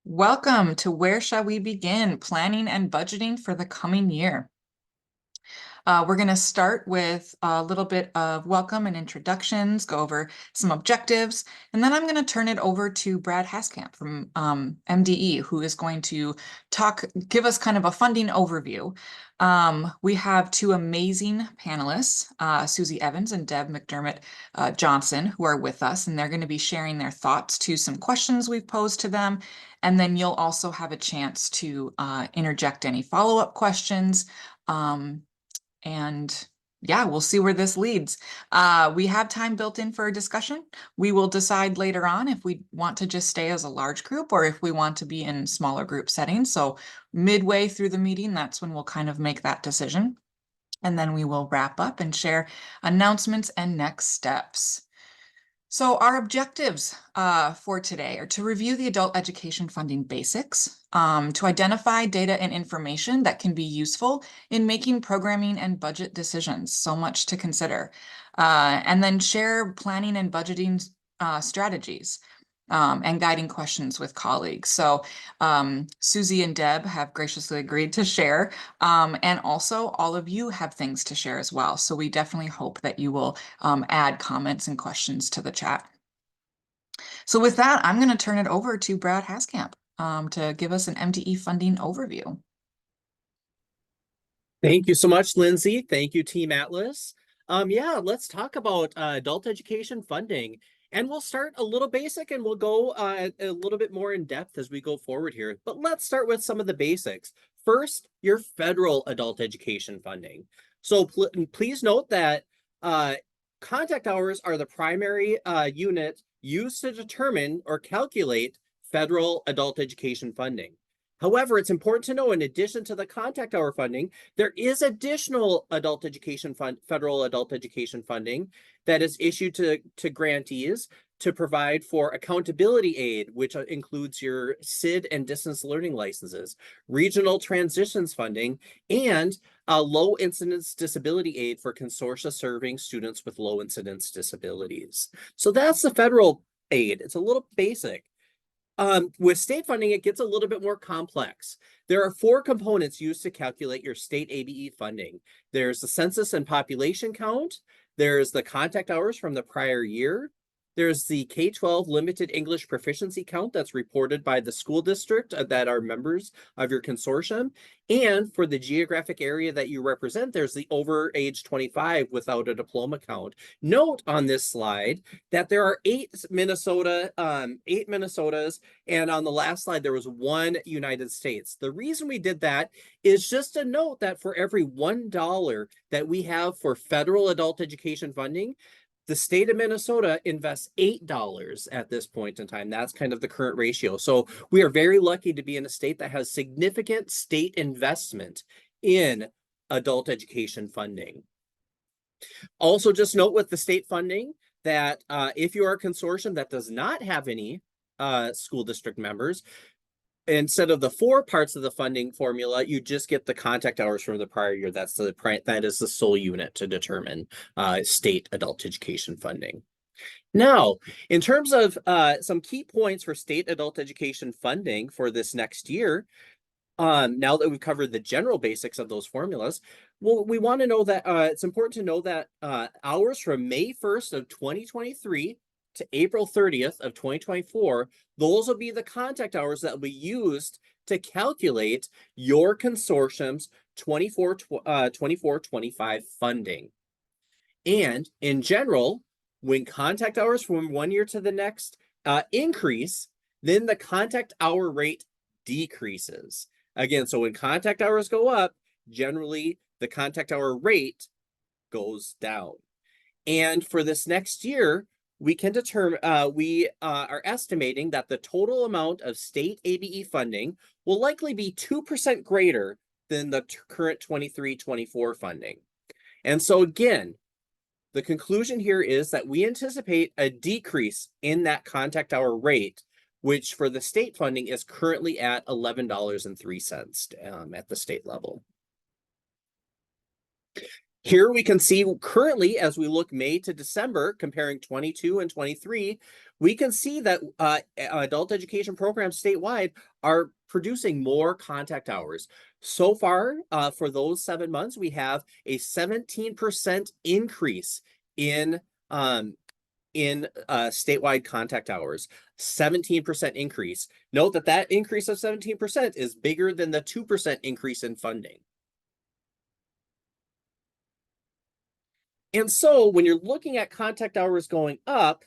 Welcome to Where Shall We Begin? Planning and Budgeting for the Coming Year. We're going to start with a little bit of welcome and introductions, go over some objectives, and then I'm going to turn it over to Brad Hasskamp from MDE, who is going to give us kind of a funding overview. We have two amazing panelists, Susie Evans and Deb McDermott-Johnson, who are with us, and they're going to be sharing their thoughts to some questions we've posed to them. And then you'll also have a chance to interject any follow-up questions. And yeah, we'll see where this leads. We have time built in for a discussion. We will decide later on if we want to just stay as a large group or if we want to be in smaller group settings. So midway through the meeting, that's when we'll kind of make that decision. And then we will wrap up and share announcements and next steps. So our objectives for today are to review the adult education funding basics, to identify data and information that can be useful in making programming and budget decisions, so much to consider, and then share planning and budgeting strategies. And guiding questions with colleagues. So Susie and Deb have graciously agreed to share, and also all of you have things to share as well. So we definitely hope that you will add comments and questions to the chat. So with that, I'm going to turn it over to Brad Hasskamp to give us an MDE funding overview. Thank you so much, Lindsay. Thank you, Team Atlas. Yeah, let's talk about adult education funding. And we'll start a little basic and we'll go a little bit more in depth as we go forward here. But let's start with some of the basics. First, your federal adult education funding. So please note that contact hours are the primary unit used to determine or calculate federal adult education funding. However, it's important to know, in addition to the contact hour funding, there is additional adult education federal adult education funding that is issued to grantees to provide for accountability aid, which includes your SID and distance learning licenses, regional transitions funding, and low incidence disability aid for consortia serving students with low incidence disabilities. So that's the federal aid. It's a little basic. With state funding, it gets a little bit more complex. There are 4 components used to calculate your state ABE funding. There's the census and population count. There's the contact hours from the prior year. There's the K-12 limited English proficiency count that's reported by the school district that are members of your consortium. And for the geographic area that you represent, there's the over age 25 without a diploma count. Note on this slide that there are 8 Minnesotas, and on the last slide, there was 1 United States. The reason we did that is just to note that for every $1 that we have for federal adult education funding, the state of Minnesota invests $8 at this point in time. That's kind of the current ratio. So we are very lucky to be in a state that has significant state investment in adult education funding. Also, just note with the state funding that if you are a consortium that does not have any school district members, instead of the 4 parts of the funding formula, you just get the contact hours from the prior year. That is the sole unit to determine state adult education funding. Now, in terms of some key points for state adult education funding for this next year, now that we've covered the general basics of those formulas, well, we want to know that it's important to know that hours from May 1st of 2023 to April 30th of 2024, those will be the contact hours that will be used to calculate your consortium's 24-25 funding. And in general, when contact hours from one year to the next increase, then the contact hour rate decreases. Again, so when contact hours go up, generally the contact hour rate goes down. And for this next year, we can determine, we are estimating that the total amount of state ABE funding will likely be 2% greater than the current 23-24 funding. And so again, the conclusion here is that we anticipate a decrease in that contact hour rate, which for the state funding is currently at $11.03 at the state level. Here we can see currently, as we look May to December, comparing 22 and 23, we can see that adult education programs statewide are producing more contact hours. So far, for those 7 months, we have a 17% increase in statewide contact hours. 17% increase. Note that that increase of 17% is bigger than the 2% increase in funding. And so when you're looking at contact hours going up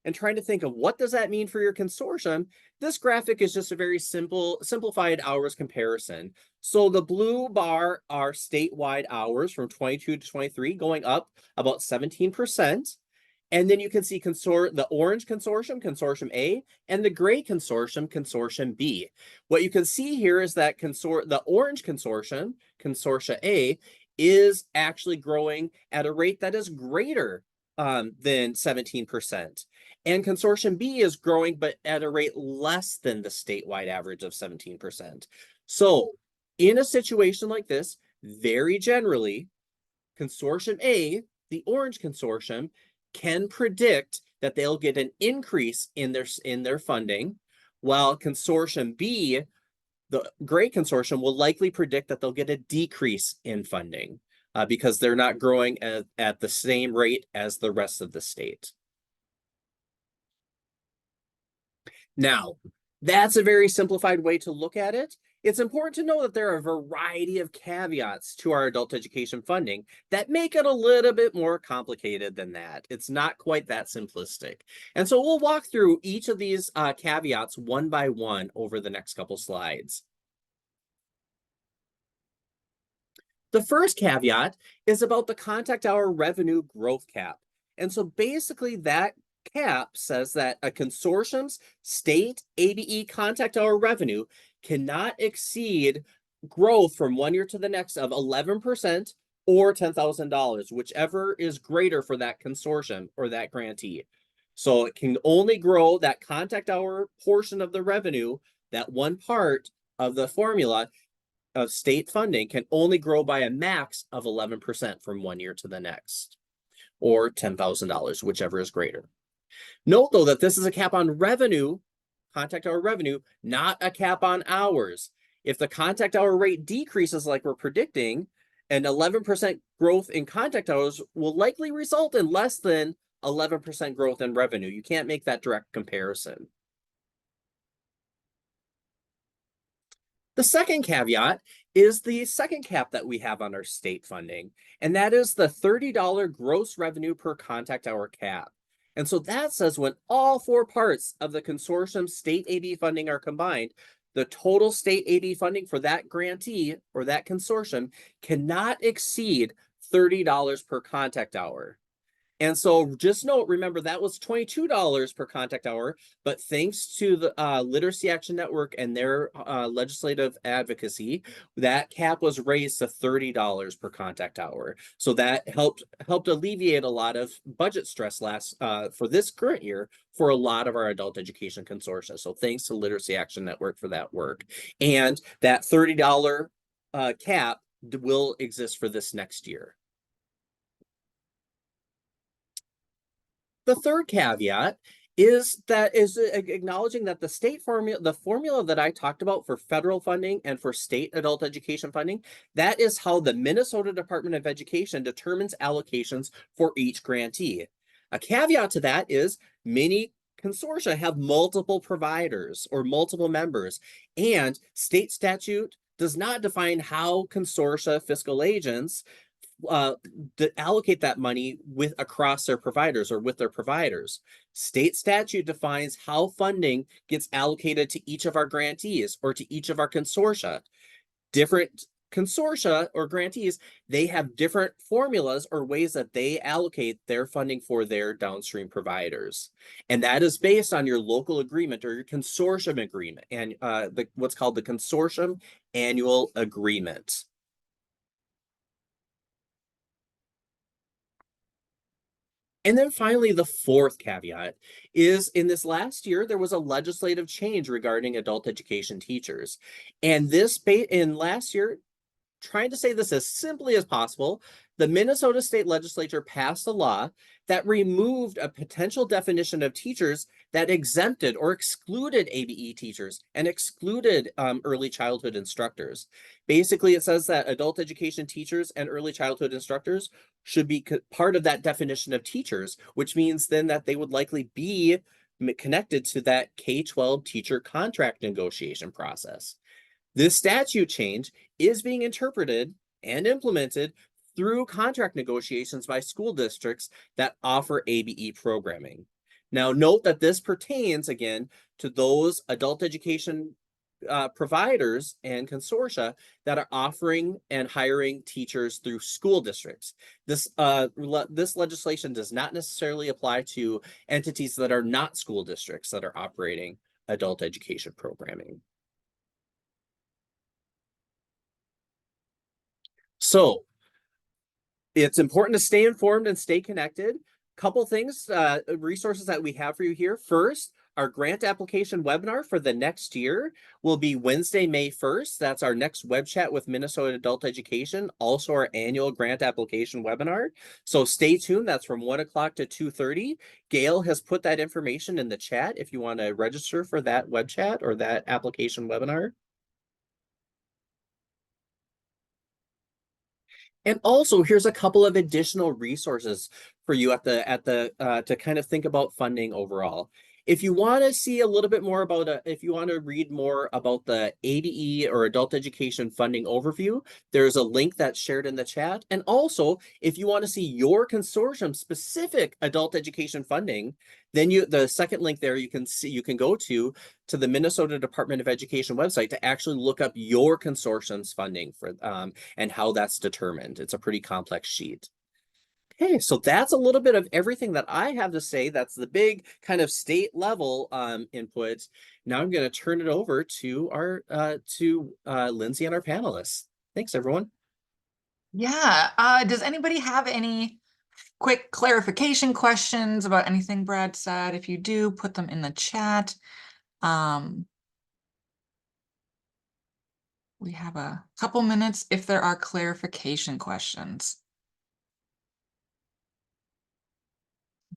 and trying to think of what does that mean for your consortium, this graphic is just a very simplified hours comparison. So the blue bar are statewide hours from 22 to 23 going up about 17%. And then you can see the orange consortium, Consortium A, and the gray consortium, Consortium B. What you can see here is that the orange consortium, Consortia A, is actually growing at a rate that is greater than 17%. And Consortium B is growing, but at a rate less than the statewide average of 17%. So in a situation like this, very generally, Consortium A, the orange consortium, can predict that they'll get an increase in their funding, while Consortium B, the gray consortium, will likely predict that they'll get a decrease in funding because they're not growing at the same rate as the rest of the state. Now, that's a very simplified way to look at it. It's important to know that there are a variety of caveats to our adult education funding that make it a little bit more complicated than that. It's not quite that simplistic. And so we'll walk through each of these caveats one by one over the next couple slides. The first caveat is about the contact hour revenue growth cap. And so basically that cap says that a consortium's state ABE contact hour revenue cannot exceed growth from 1 year to the next of 11% or $10,000, whichever is greater for that consortium or that grantee. So it can only grow that contact hour portion of the revenue, that one part of the formula of state funding can only grow by a max of 11% from 1 year to the next, or $10,000, whichever is greater. Note, though, that this is a cap on revenue, contact hour revenue, not a cap on hours. If the contact hour rate decreases like we're predicting, an 11% growth in contact hours will likely result in less than 11% growth in revenue. You can't make that direct comparison. The second caveat is the second cap that we have on our state funding, and that is the $30 gross revenue per contact hour cap. And so that says when all four parts of the consortium state AB funding are combined, the total state AB funding for that grantee or that consortium cannot exceed $30 per contact hour. And so just note, remember, that was $22 per contact hour, but thanks to the Literacy Action Network and their legislative advocacy, that cap was raised to $30 per contact hour. So that helped alleviate a lot of budget stress for this current year for a lot of our adult education consortia. So thanks to Literacy Action Network for that work. And that $30 cap will exist for this next year. The third caveat is acknowledging that the state formula, the formula that I talked about for federal funding and for state adult education funding, that is how the Minnesota Department of Education determines allocations for each grantee. A caveat to that is many consortia have multiple providers or multiple members, and state statute does not define how consortia fiscal agents allocate that money across their providers or with their providers. State statute defines how funding gets allocated to each of our grantees or to each of our consortia. Different consortia or grantees, they have different formulas or ways that they allocate their funding for their downstream providers. And that is based on your local agreement or your consortium agreement and what's called the consortium annual agreement. And then finally, the fourth caveat is in this last year, there was a legislative change regarding adult education teachers. And in last year, trying to say this as simply as possible, the Minnesota State Legislature passed a law that removed a potential definition of teachers that exempted or excluded ABE teachers and excluded early childhood instructors. Basically, it says that adult education teachers and early childhood instructors should be part of that definition of teachers, which means then that they would likely be connected to that K-12 teacher contract negotiation process. This statute change is being interpreted and implemented through contract negotiations by school districts that offer ABE programming. Now, note that this pertains, again, to those adult education providers and consortia that are offering and hiring teachers through school districts. This legislation does not necessarily apply to entities that are not school districts that are operating adult education programming. So it's important to stay informed and stay connected. Couple things, resources that we have for you here. First, our grant application webinar for the next year will be Wednesday, May 1st. That's our next web chat with Minnesota Adult Education, also our annual grant application webinar. So stay tuned. That's from 1 o'clock to 2:30. Gail has put that information in the chat if you want to register for that web chat or that application webinar. And also, here's a couple of additional resources for you to kind of think about funding overall. If you want to see a little bit more about if you want to read more about the ABE or adult education funding overview, there's a link that's shared in the chat. And also, if you want to see your consortium specific adult education funding, then the second link there you can go to the Minnesota Department of Education website to actually look up your consortium's funding for and how that's determined. It's a pretty complex sheet. Okay, so that's a little bit of everything that I have to say. That's the big kind of state level input. Now I'm going to turn it over to our Lindsay and our panelists. Thanks, everyone. Yeah. Does anybody have any quick clarification questions about anything Brad said? If you do, put them in the chat. We have a couple minutes if there are clarification questions.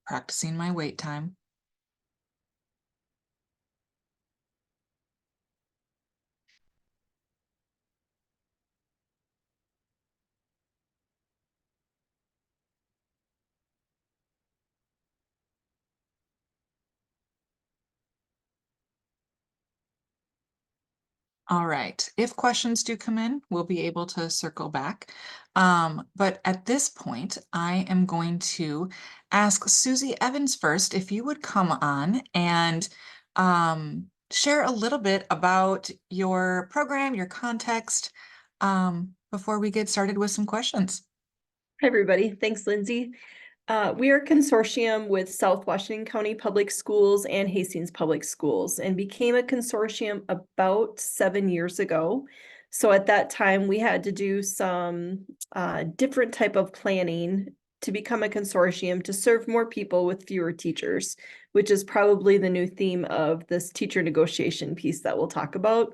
Practicing my wait time. All right, if questions do come in, we'll be able to circle back. But at this point, I am going to ask Susie Evans first, if you would come on and share a little bit about your program, your context, before we get started with some questions. Hi, everybody. Thanks, Lindsay. We are a consortium with South Washington County Public Schools and Hastings Public Schools and became a consortium about 7 years ago. So at that time, we had to do some different type of planning to become a consortium to serve more people with fewer teachers, which is probably the new theme of this teacher negotiation piece that we'll talk about.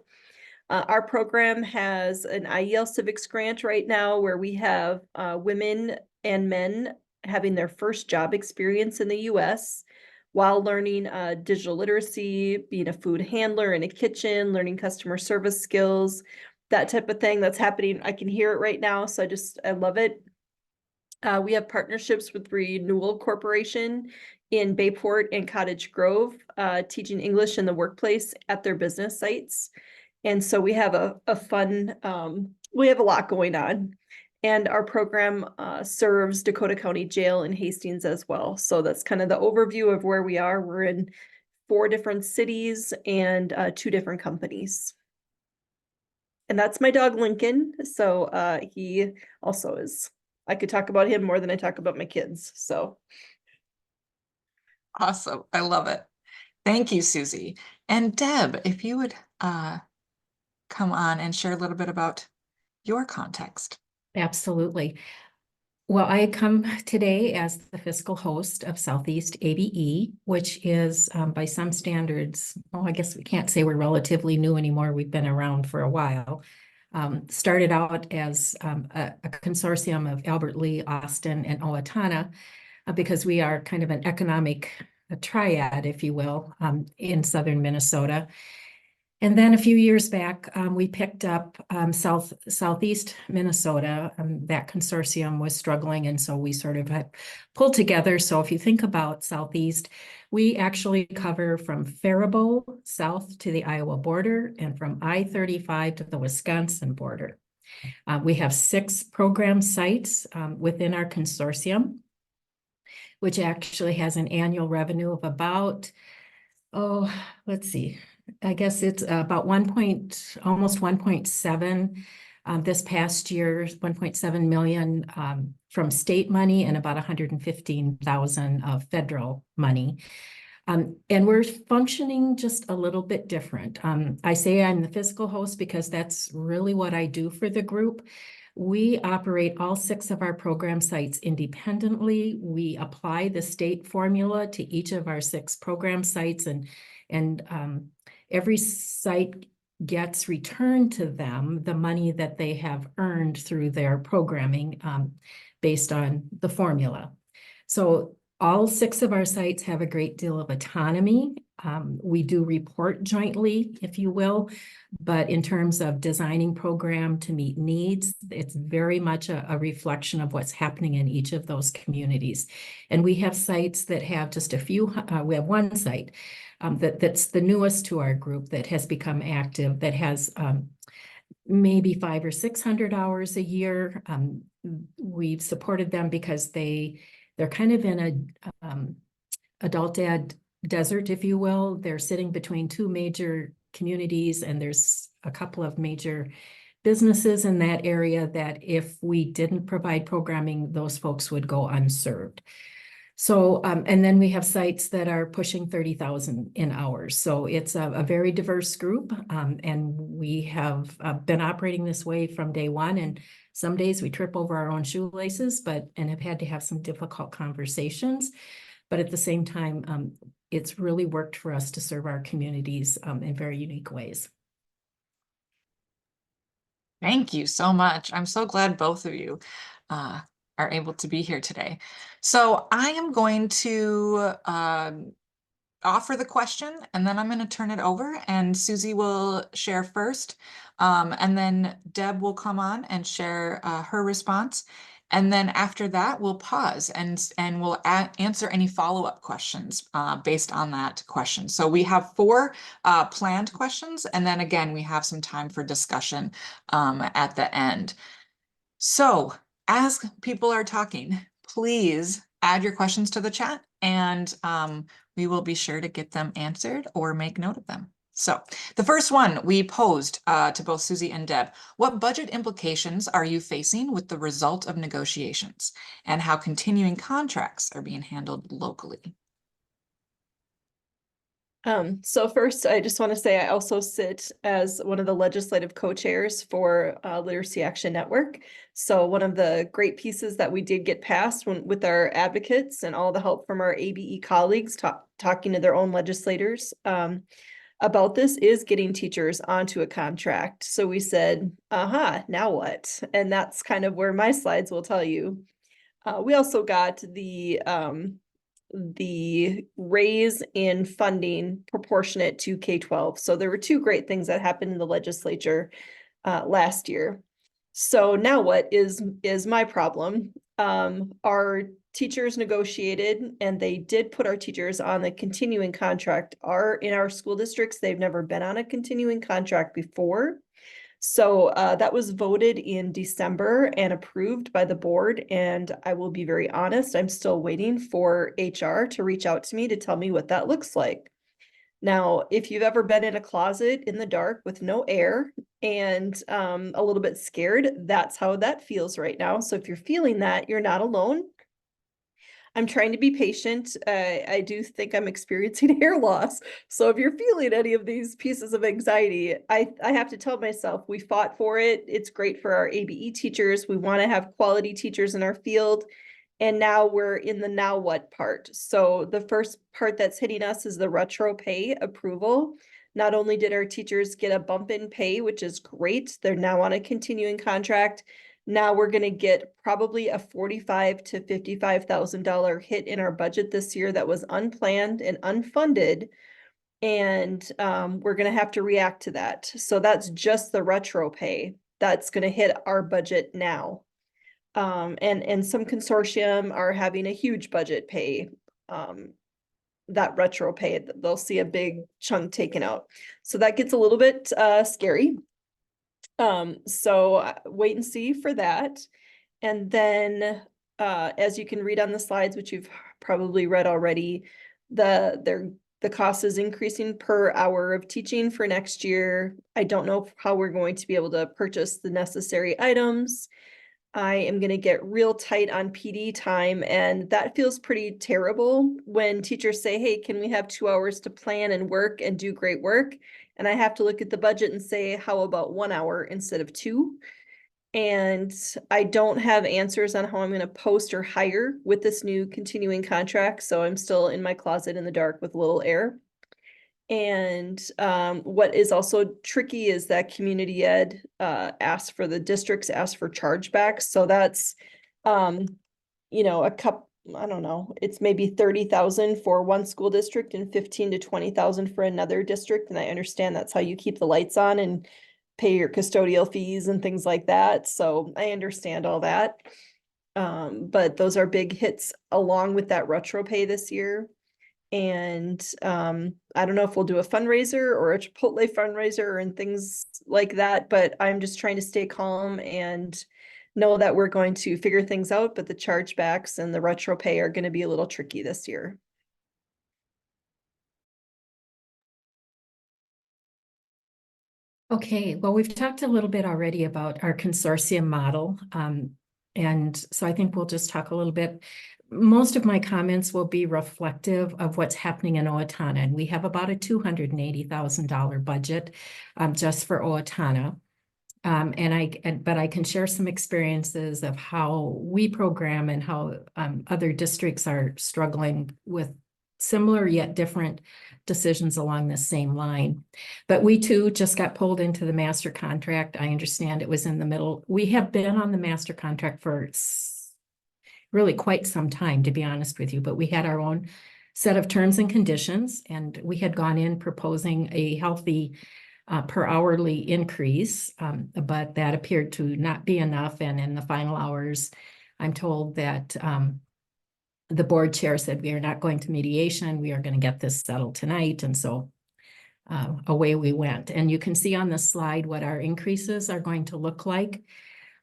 Our program has an IEL Civics grant right now where we have women and men having their first job experience in the US while learning digital literacy, being a food handler in a kitchen, learning customer service skills, that type of thing that's happening. I can hear it right now, so I love it. We have partnerships with Renewal Corporation in Bayport and Cottage Grove, teaching English in the workplace at their business sites. And so we have a fun, we have a lot going on. And our program serves Dakota County Jail in Hastings as well. So that's kind of the overview of where we are. We're in 4 different cities and 2 different companies. And that's my dog, Lincoln. So he also is, I could talk about him more than I talk about my kids. So. Awesome. I love it. Thank you, Susie. And Deb, if you would come on and share a little bit about your context. Absolutely. Well, I come today as the fiscal host of Southeast ABE, which is by some standards, well, I guess we can't say we're relatively new anymore. We've been around for a while. Started out as a consortium of Albert Lee, Austin, and Owatonna, because we are kind of an economic triad, if you will, in southern Minnesota. And then a few years back, we picked up southeast Minnesota. That consortium was struggling, and so we sort of had pulled together. So if you think about southeast, we actually cover from Faribault south to the Iowa border and from I-35 to the Wisconsin border. We have 6 program sites within our consortium, which actually has an annual revenue of about, let's see, I guess it's about almost 1.7 this past year, 1.7 million from state money and about 115,000 of federal money. And we're functioning just a little bit different. I say I'm the fiscal host because that's really what I do for the group. We operate all 6 of our program sites independently. We apply the state formula to each of our 6 program sites, and every site gets returned to them the money that they have earned through their programming based on the formula. So all 6 of our sites have a great deal of autonomy. We do report jointly, if you will, but in terms of designing program to meet needs, it's very much a reflection of what's happening in each of those communities. And we have sites that have just a few, we have one site that's the newest to our group that has become active, that has maybe 500 or 600 hours a year. We've supported them because they're kind of in a adult ed desert, if you will. They're sitting between 2 major communities, and there's a couple of major businesses in that area that if we didn't provide programming, those folks would go unserved. So, and then we have sites that are pushing 30,000 in hours. So it's a very diverse group, and we have been operating this way from day one. And some days we trip over our own shoelaces, and have had to have some difficult conversations. But at the same time, it's really worked for us to serve our communities in very unique ways. Thank you so much. I'm so glad both of you are able to be here today. So I am going to offer the question, and then I'm going to turn it over, and Susie will share first, and then Deb will come on and share her response. And then after that, we'll pause and we'll answer any follow-up questions based on that question. So we have 4 planned questions, and then again, we have some time for discussion at the end. So as people are talking, please add your questions to the chat, and we will be sure to get them answered or make note of them. So the first one we posed to both Susie and Deb: what budget implications are you facing with the result of negotiations, and how continuing contracts are being handled locally? So first, I just want to say I also sit as one of the legislative co-chairs for Literacy Action Network. So one of the great pieces that we did get passed with our advocates and all the help from our ABE colleagues talking to their own legislators about this is getting teachers onto a contract. So we said, now what? And that's kind of where my slides will tell you. We also got the raise in funding proportionate to K-12. So there were 2 great things that happened in the legislature last year. So now what is my problem? Our teachers negotiated, and they did put our teachers on the continuing contract. In our school districts, they've never been on a continuing contract before. So that was voted in December and approved by the board. And I will be very honest, I'm still waiting for HR to reach out to me to tell me what that looks like. Now, if you've ever been in a closet in the dark with no air and a little bit scared, that's how that feels right now. So if you're feeling that, you're not alone. I'm trying to be patient. I do think I'm experiencing hair loss. So if you're feeling any of these pieces of anxiety, I have to tell myself we fought for it. It's great for our ABE teachers. We want to have quality teachers in our field. And now we're in the now what part. So the first part that's hitting us is the retro pay approval. Not only did our teachers get a bump in pay, which is great, they're now on a continuing contract. Now we're going to get probably a $45,000 to $55,000 hit in our budget this year that was unplanned and unfunded. And we're going to have to react to that. So that's just the retro pay that's going to hit our budget now. And some consortium are having a huge budget pay, that retro pay, they'll see a big chunk taken out. So that gets a little bit scary. So wait and see for that. And then as you can read on the slides, which you've probably read already, the cost is increasing per hour of teaching for next year. I don't know how we're going to be able to purchase the necessary items. I am going to get real tight on PD time, and that feels pretty terrible when teachers say, hey, can we have 2 hours to plan and work and do great work? And I have to look at the budget and say, how about 1 hour instead of 2? And I don't have answers on how I'm going to post or hire with this new continuing contract. So I'm still in my closet in the dark with a little air. And what is also tricky is that community ed the districts ask for chargebacks. So that's, you know, I don't know, it's maybe 30,000 for one school district and 15 to 20,000 for another district. And I understand that's how you keep the lights on and pay your custodial fees and things like that. So I understand all that. But those are big hits along with that retro pay this year. And I don't know if we'll do a fundraiser or a Chipotle fundraiser and things like that, but I'm just trying to stay calm and know that we're going to figure things out, but the chargebacks and the retro pay are going to be a little tricky this year. Okay, well, we've talked a little bit already about our consortium model. And so I think we'll just talk a little bit. Most of my comments will be reflective of what's happening in Owatonna, and we have about a $280,000 budget just for Owatonna. But I can share some experiences of how we program and how other districts are struggling with similar yet different decisions along the same line. But we too just got pulled into the master contract. I understand it was in the middle. We have been on the master contract for really quite some time, to be honest with you, but we had our own set of terms and conditions, and we had gone in proposing a healthy per hourly increase, but that appeared to not be enough. And in the final hours, I'm told that the board chair said, we are not going to mediation. We are going to get this settled tonight. And so away we went. And you can see on the slide what our increases are going to look like.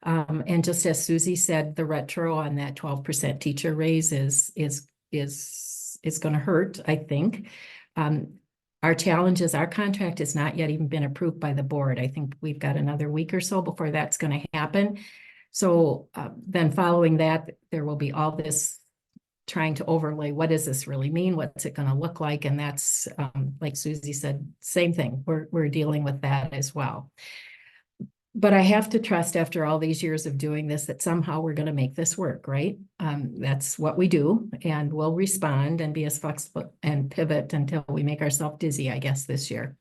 And just as Susie said, the retro on that 12% teacher raise is going to hurt, I think. Our challenge is our contract has not yet even been approved by the board. I think we've got another week or so before that's going to happen. So then following that, there will be all this trying to overlay, what does this really mean? What's it going to look like? And that's, like Susie said, same thing. We're dealing with that as well. But I have to trust after all these years of doing this that somehow we're going to make this work, right? That's what we do, and we'll respond and be as flexible and pivot until we make ourselves dizzy, I guess, this year.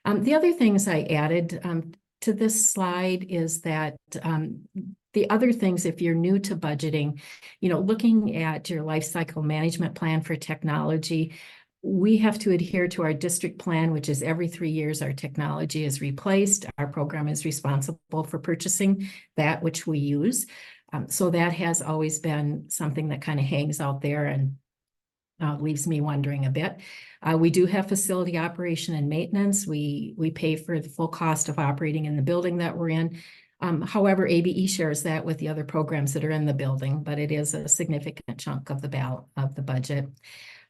The other things I added to this slide is that the other things, if you're new to budgeting, looking at your life cycle management plan for technology, we have to adhere to our district plan, which is every 3 years our technology is replaced. Our program is responsible for purchasing that which we use. So that has always been something that kind of hangs out there and leaves me wondering a bit. We do have facility operation and maintenance. We pay for the full cost of operating in the building that we're in. However, ABE shares that with the other programs that are in the building, but it is a significant chunk of the budget.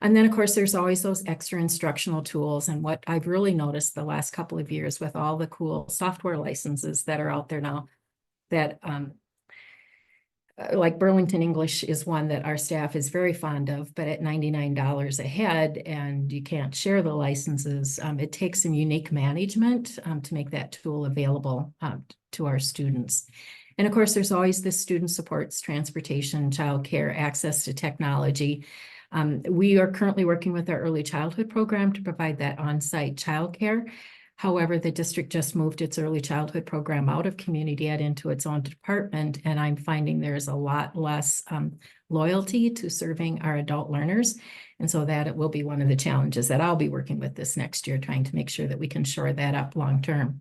And then, of course, there's always those extra instructional tools. And what I've really noticed the last couple of years with all the cool software licenses that are out there now, that like Burlington English is one that our staff is very fond of, but at $99 a head, and you can't share the licenses, it takes some unique management to make that tool available to our students. And of course, there's always the student supports, transportation, childcare, access to technology. We are currently working with our early childhood program to provide that on-site childcare. However, the district just moved its early childhood program out of community ed into its own department, and I'm finding there's a lot less loyalty to serving our adult learners. And so that it will be one of the challenges that I'll be working with this next year, trying to make sure that we can shore that up long term.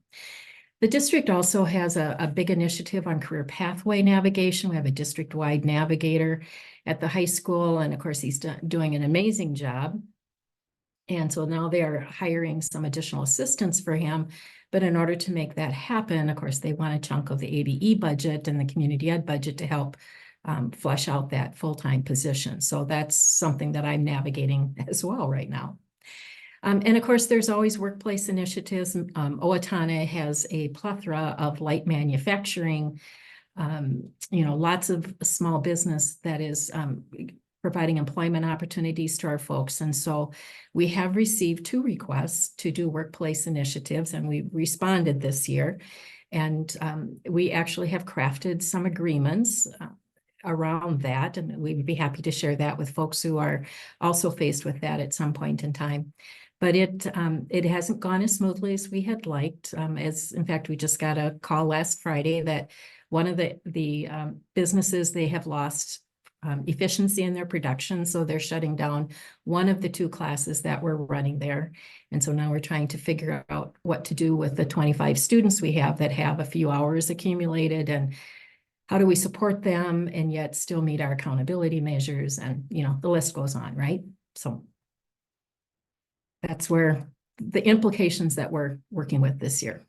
The district also has a big initiative on career pathway navigation. We have a district-wide navigator at the high school, and of course, he's doing an amazing job. And so now they are hiring some additional assistance for him. But in order to make that happen, of course, they want a chunk of the ABE budget and the community ed budget to help flesh out that full-time position. So that's something that I'm navigating as well right now. And of course, there's always workplace initiatives. Owatonna has a plethora of light manufacturing, lots of small business that is providing employment opportunities to our folks. And so we have received 2 requests to do workplace initiatives, and we responded this year. And we actually have crafted some agreements around that, and we'd be happy to share that with folks who are also faced with that at some point in time. But it hasn't gone as smoothly as we had liked. As in fact, we just got a call last Friday that one of the businesses, they have lost efficiency in their production. So they're shutting down one of the 2 classes that we're running there. And so now we're trying to figure out what to do with the 25 students we have that have a few hours accumulated, and how do we support them and yet still meet our accountability measures, and the list goes on, right? So that's where the implications that we're working with this year.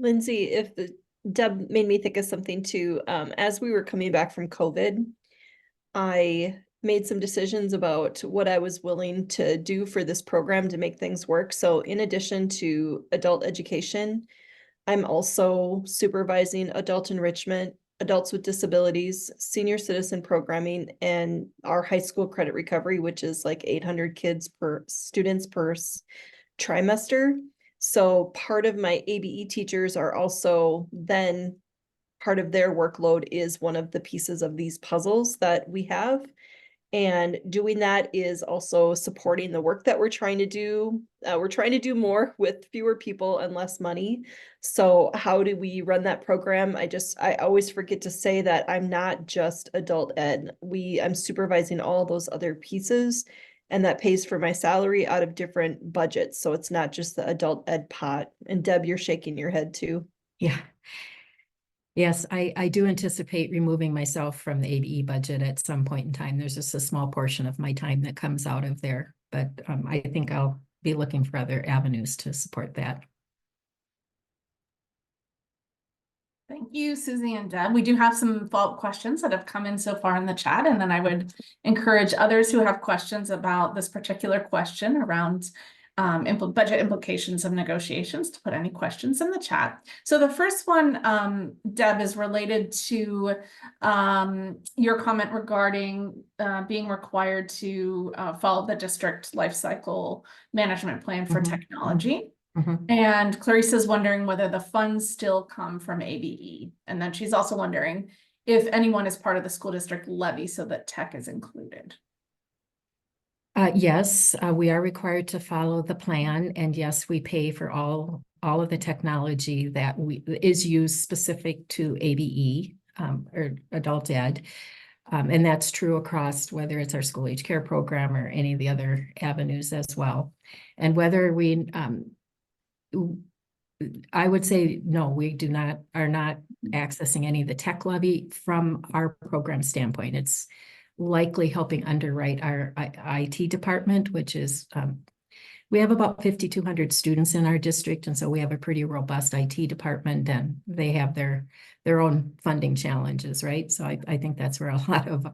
Lindsay, Deb made me think of something too. As we were coming back from COVID, I made some decisions about what I was willing to do for this program to make things work. So in addition to adult education, I'm also supervising adult enrichment, adults with disabilities, senior citizen programming, and our high school credit recovery, which is like 800 students per trimester. So part of my ABE teachers are also then part of their workload is one of the pieces of these puzzles that we have. And doing that is also supporting the work that we're trying to do. We're trying to do more with fewer people and less money. So how do we run that program? I always forget to say that I'm not just adult ed. I'm supervising all those other pieces, and that pays for my salary out of different budgets. So it's not just the adult ed pot. And Deb, you're shaking your head too. Yeah. Yes, I do anticipate removing myself from the ABE budget at some point in time. There's just a small portion of my time that comes out of there, but I think I'll be looking for other avenues to support that. Thank you, Susie and Deb. We do have some follow-up questions that have come in so far in the chat, and then I would encourage others who have questions about this particular question around budget implications of negotiations to put any questions in the chat. So the first one, Deb, is related to your comment regarding being required to follow the district lifecycle management plan for technology. And Clarice is wondering whether the funds still come from ABE. And then she's also wondering if anyone is part of the school district levy so that tech is included. Yes, we are required to follow the plan, and yes, we pay for all of the technology that is used specific to ABE or adult ed, and that's true across whether it's our school age care program or any of the other avenues as well. And whether I would say no, we are not accessing any of the tech levy from our program standpoint. It's likely helping underwrite our IT department, which is, we have about 5,200 students in our district. And so we have a pretty robust IT department, and they have their own funding challenges, right? So I think that's where a lot of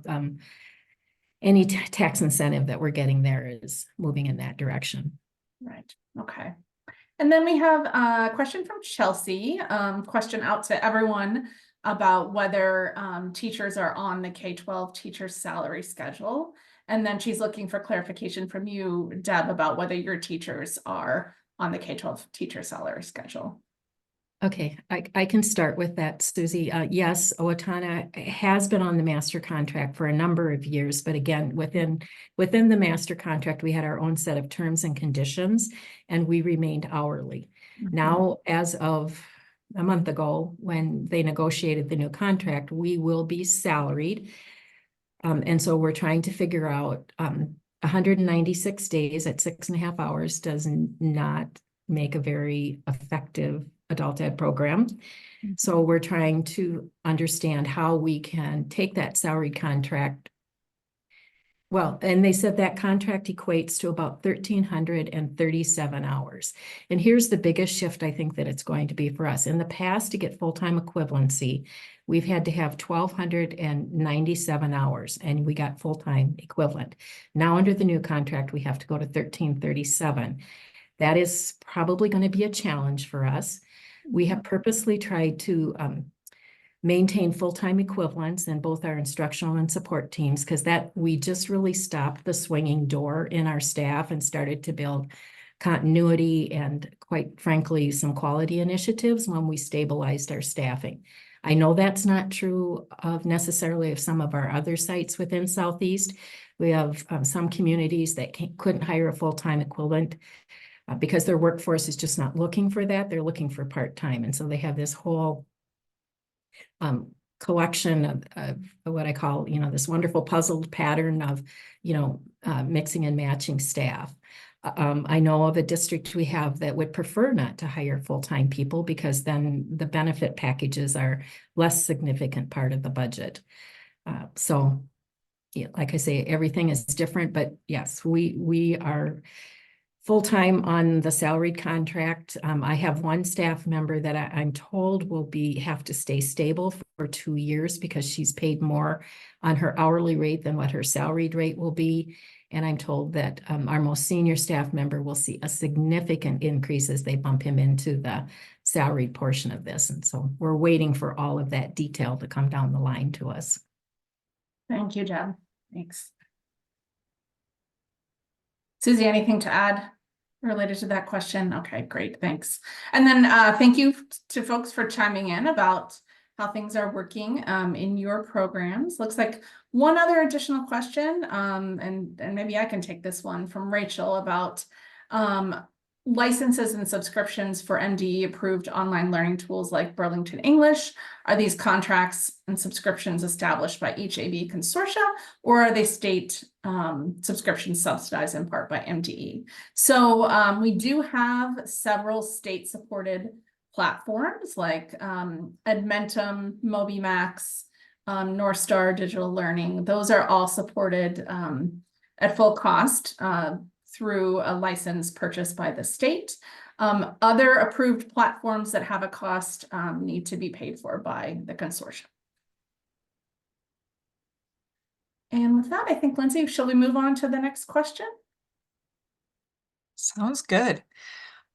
any tax incentive that we're getting there is moving in that direction. Right, okay. And then we have a question from Chelsea, question out to everyone about whether teachers are on the K-12 teacher salary schedule. And then she's looking for clarification from you, Deb, about whether your teachers are on the K-12 teacher salary schedule. Okay, I can start with that, Susie. Yes, Owatonna has been on the master contract for a number of years, but again, within the master contract, we had our own set of terms and conditions, and we remained hourly. Now, as of a month ago, when they negotiated the new contract, we will be salaried. And so we're trying to figure out 196 days at 6.5 hours does not make a very effective adult ed program. So we're trying to understand how we can take that salaried contract. Well, and they said that contract equates to about 1,337 hours. And here's the biggest shift I think that it's going to be for us. In the past, to get full-time equivalency, we've had to have 1,297 hours, and we got full-time equivalent. Now, under the new contract, we have to go to 1,337. That is probably going to be a challenge for us. We have purposely tried to maintain full-time equivalents in both our instructional and support teams, because that we just really stopped the swinging door in our staff and started to build continuity and, quite frankly, some quality initiatives when we stabilized our staffing. I know that's not true of necessarily of some of our other sites within Southeast. We have some communities that couldn't hire a full-time equivalent because their workforce is just not looking for that. They're looking for part-time. And so they have this whole collection of what I call, this wonderful puzzled pattern of, mixing and matching staff. I know of a district we have that would prefer not to hire full-time people because then the benefit packages are less significant part of the budget. So, like I say, everything is different, but yes, we are full-time on the salaried contract. I have one staff member that I'm told will have to stay stable for 2 years because she's paid more on her hourly rate than what her salaried rate will be. And I'm told that our most senior staff member will see a significant increase as they bump him into the salaried portion of this. And so we're waiting for all of that detail to come down the line to us. Thank you, Deb. Thanks. Susie, anything to add related to that question? Okay, great, thanks. And then thank you to folks for chiming in about how things are working in your programs. Looks like one other additional question, and maybe I can take this one from Rachel about licenses and subscriptions for MDE approved online learning tools like Burlington English. Are these contracts and subscriptions established by each ABE consortia, or are they state subscriptions subsidized in part by MDE? So we do have several state supported platforms like Edmentum, MobiMax, North Star Digital Learning. Those are all supported at full cost through a license purchased by the state. Other approved platforms that have a cost need to be paid for by the consortium. And with that, I think, Lindsay, shall we move on to the next question? Sounds good.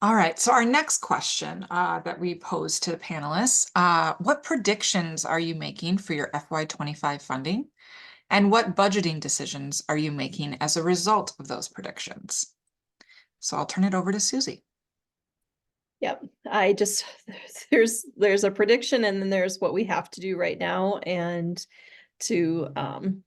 All right, so our next question that we pose to the panelists, what predictions are you making for your FY25 funding? And what budgeting decisions are you making as a result of those predictions? So I'll turn it over to Susie. Yep, there's a prediction, and then there's what we have to do right now and to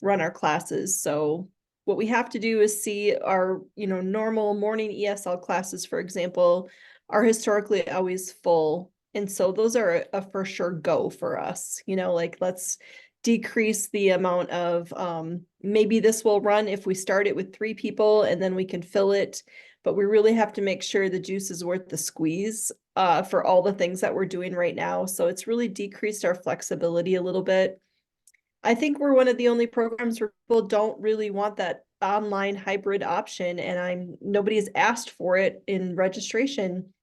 run our classes. So what we have to do is see our, normal morning ESL classes, for example, are historically always full. And so those are a for sure go for us, let's decrease the amount of, maybe this will run if we start it with 3 people and then we can fill it, but we really have to make sure the juice is worth the squeeze for all the things that we're doing right now. So it's really decreased our flexibility a little bit. I think we're one of the only programs where people don't really want that online hybrid option, and nobody's asked for it in registration.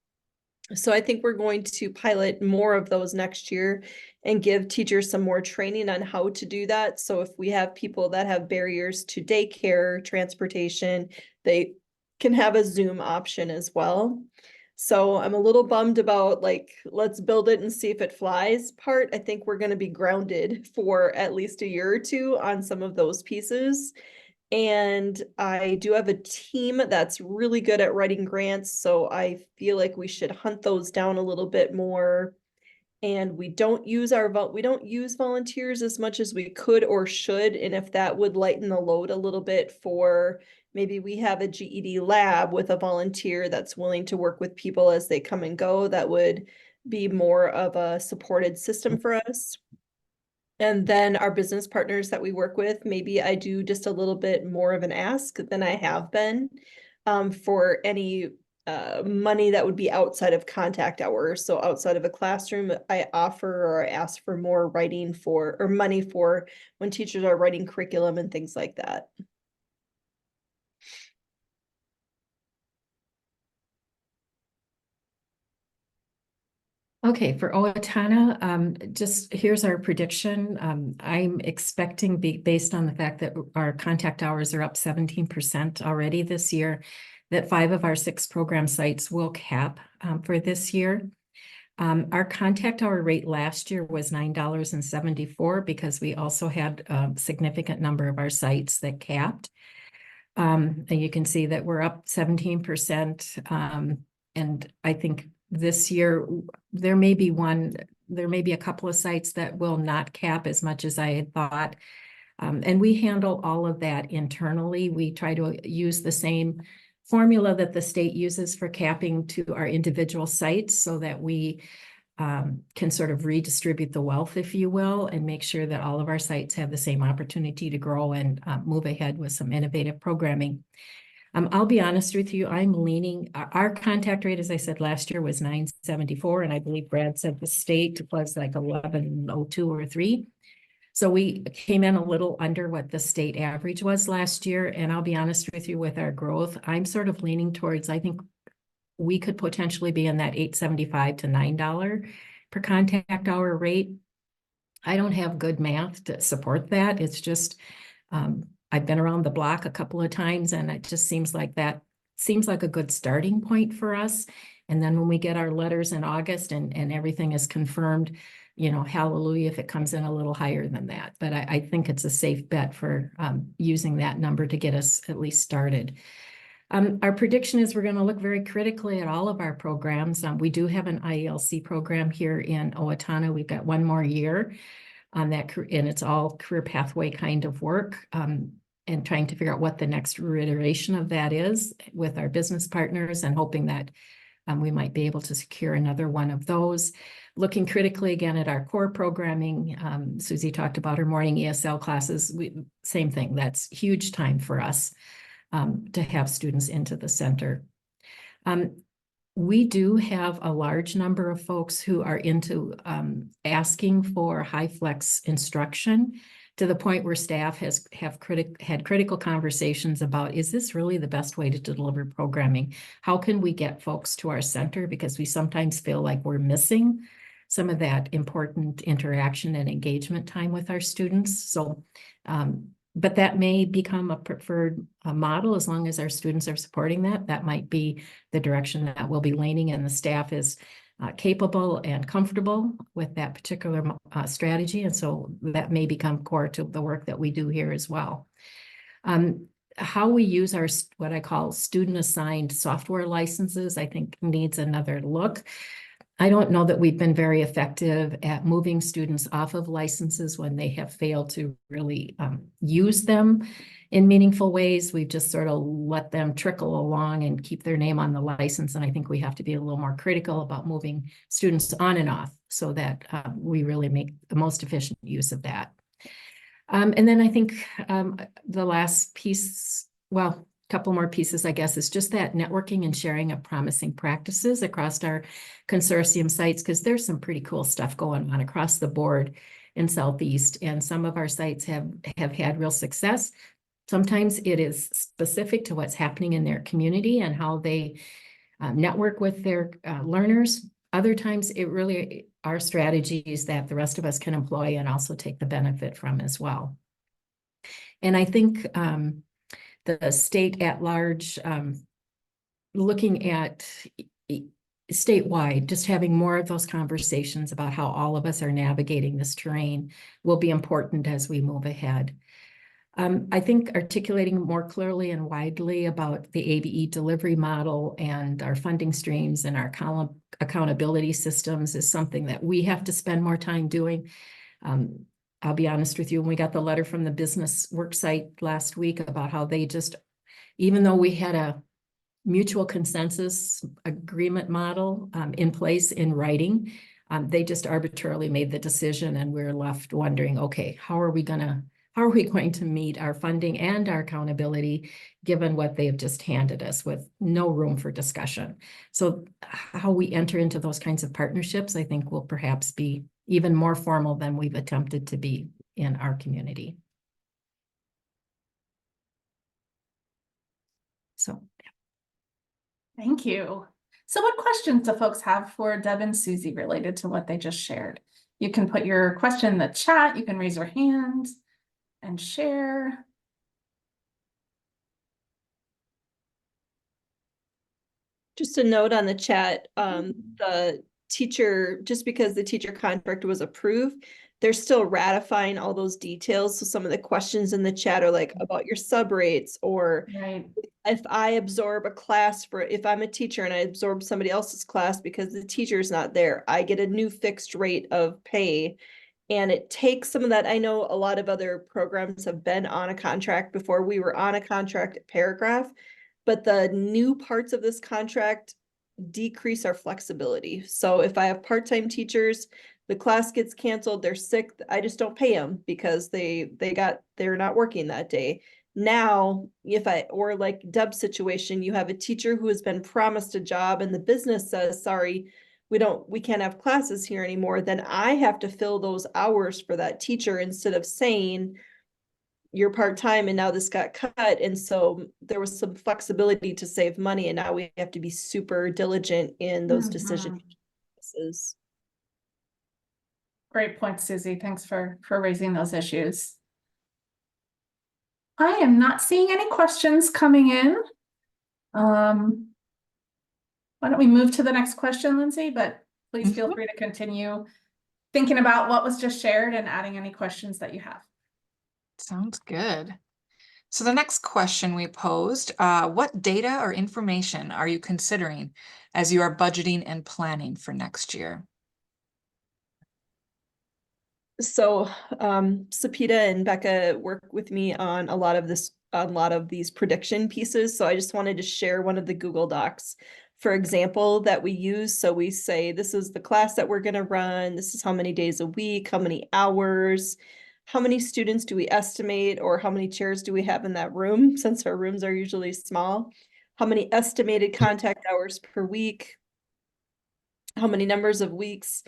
So I think we're going to pilot more of those next year and give teachers some more training on how to do that. So if we have people that have barriers to daycare, transportation, they can have a Zoom option as well. So I'm a little bummed about let's build it and see if it flies part. I think we're going to be grounded for at least a year or two on some of those pieces. And I do have a team that's really good at writing grants, so I feel like we should hunt those down a little bit more. And we don't use volunteers as much as we could or should. And if that would lighten the load a little bit for, maybe we have a GED lab with a volunteer that's willing to work with people as they come and go, that would be more of a supported system for us. And then our business partners that we work with, maybe I do just a little bit more of an ask than I have been for any money that would be outside of contact hours. So outside of a classroom, I offer or I ask for more writing for, or money for when teachers are writing curriculum and things like that. Okay, for Owatonna, just here's our prediction. I'm expecting, based on the fact that our contact hours are up 17% already this year, that 5 of our 6 program sites will cap for this year. Our contact hour rate last year was $9.74 because we also had a significant number of our sites that capped. And you can see that we're up 17%. And I think this year, there may be a couple of sites that will not cap as much as I had thought. And we handle all of that internally. We try to use the same formula that the state uses for capping to our individual sites so that we can sort of redistribute the wealth, if you will, and make sure that all of our sites have the same opportunity to grow and move ahead with some innovative programming. I'll be honest with you, I'm leaning, our contact rate, as I said, last year was 9.74, and I believe Brad said the state was like 11.02 or 3. So we came in a little under what the state average was last year. And I'll be honest with you, with our growth, I'm sort of leaning towards, I think we could potentially be in that $8.75 to $9 per contact hour rate. I don't have good math to support that. It's just, I've been around the block a couple of times, and it just seems like a good starting point for us. And then when we get our letters in August and everything is confirmed, you know, hallelujah if it comes in a little higher than that. But I think it's a safe bet for using that number to get us at least started. Our prediction is we're going to look very critically at all of our programs. We do have an IELC program here in Owatonna. We've got 1 more year on that, and it's all career pathway kind of work, and trying to figure out what the next iteration of that is with our business partners, and hoping that we might be able to secure another one of those. Looking critically again at our core programming. Susie talked about her morning ESL classes. Same thing, that's huge time for us to have students into the center. We do have a large number of folks who are into asking for high flex instruction, to the point where staff had critical conversations about, is this really the best way to deliver programming? How can we get folks to our center? Because we sometimes feel like we're missing some of that important interaction and engagement time with our students. So, but that may become a preferred model as long as our students are supporting that. That might be the direction that we'll be leaning, and the staff is capable and comfortable with that particular strategy. And so that may become core to the work that we do here as well. How we use our, what I call student assigned software licenses, I think needs another look. I don't know that we've been very effective at moving students off of licenses when they have failed to really use them in meaningful ways. We've just sort of let them trickle along and keep their name on the license. And I think we have to be a little more critical about moving students on and off so that we really make the most efficient use of that. And then I think the last piece, well, couple more pieces, I guess, is just that networking and sharing of promising practices across our consortium sites, because there's some pretty cool stuff going on across the board in Southeast, and some of our sites have had real success. Sometimes it is specific to what's happening in their community and how they network with their learners. Other times it really are strategies that the rest of us can employ and also take the benefit from as well. And I think the state at large, looking at statewide, just having more of those conversations about how all of us are navigating this terrain will be important as we move ahead. I think articulating more clearly and widely about the ABE delivery model and our funding streams and our accountability systems is something that we have to spend more time doing. I'll be honest with you, when we got the letter from the business worksite last week about how they just, even though we had a mutual consensus agreement model in place in writing, they just arbitrarily made the decision, and we're left wondering, okay, how are we going to meet our funding and our accountability given what they've just handed us with no room for discussion? So how we enter into those kinds of partnerships, I think, will perhaps be even more formal than we've attempted to be in our community. So, Thank you. So what questions do folks have for Deb and Susie related to what they just shared? You can put your question in the chat, you can raise your hand and share. Just a note on the chat, the teacher, just because the teacher contract was approved, they're still ratifying all those details. So some of the questions in the chat are like about your sub rates, or Right. if I absorb a class if I'm a teacher and I absorb somebody else's class because the teacher's not there, I get a new fixed rate of pay. And it takes some of that. I know a lot of other programs have been on a contract before. We were on a contract at Paragraph, but the new parts of this contract decrease our flexibility. So if I have part-time teachers, the class gets canceled, they're sick, I just don't pay them because they're not working that day. Now, or like Deb's situation, you have a teacher who has been promised a job and the business says, sorry, we can't have classes here anymore, then I have to fill those hours for that teacher instead of saying you're part-time and now this got cut. And so there was some flexibility to save money, and now we have to be super diligent in those decisions. Great point, Susie. Thanks for raising those issues. I am not seeing any questions coming in. Why don't we move to the next question, Lindsay? But please feel free to continue thinking about what was just shared and adding any questions that you have. Sounds good. So the next question we posed, what data or information are you considering as you are budgeting and planning for next year? So Sapita and Becca work with me on a lot of these prediction pieces. So I just wanted to share one of the Google Docs, for example, that we use. So we say, this is the class that we're going to run. This is how many days a week, how many hours, how many students do we estimate, or how many chairs do we have in that room, since our rooms are usually small, how many estimated contact hours per week, how many numbers of weeks.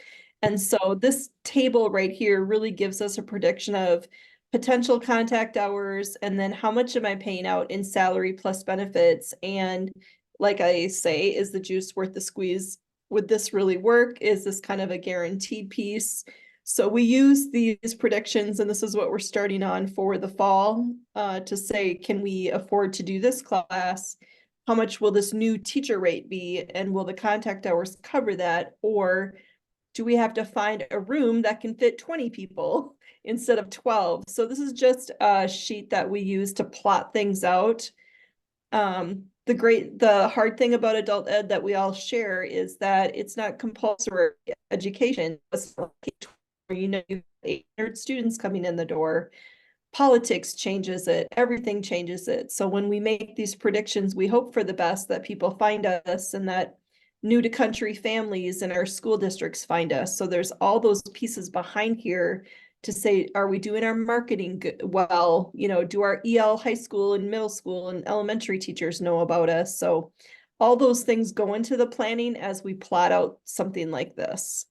And so this table right here really gives us a prediction of potential contact hours, and then how much am I paying out in salary plus benefits. And like I say, is the juice worth the squeeze? Would this really work? Is this kind of a guaranteed piece? So we use these predictions, and this is what we're starting on for the fall, to say, can we afford to do this class? How much will this new teacher rate be? And will the contact hours cover that? Or do we have to find a room that can fit 20 people instead of 12? So this is just a sheet that we use to plot things out. The hard thing about adult ed that we all share is that it's not compulsory education. You know, you have 800 students coming in the door. Politics changes it, everything changes it. So when we make these predictions, we hope for the best, that people find us and that new to country families in our school districts find us. So there's all those pieces behind here to say, are we doing our marketing well? You know, do our EL high school and middle school and elementary teachers know about us? So all those things go into the planning as we plot out something like this.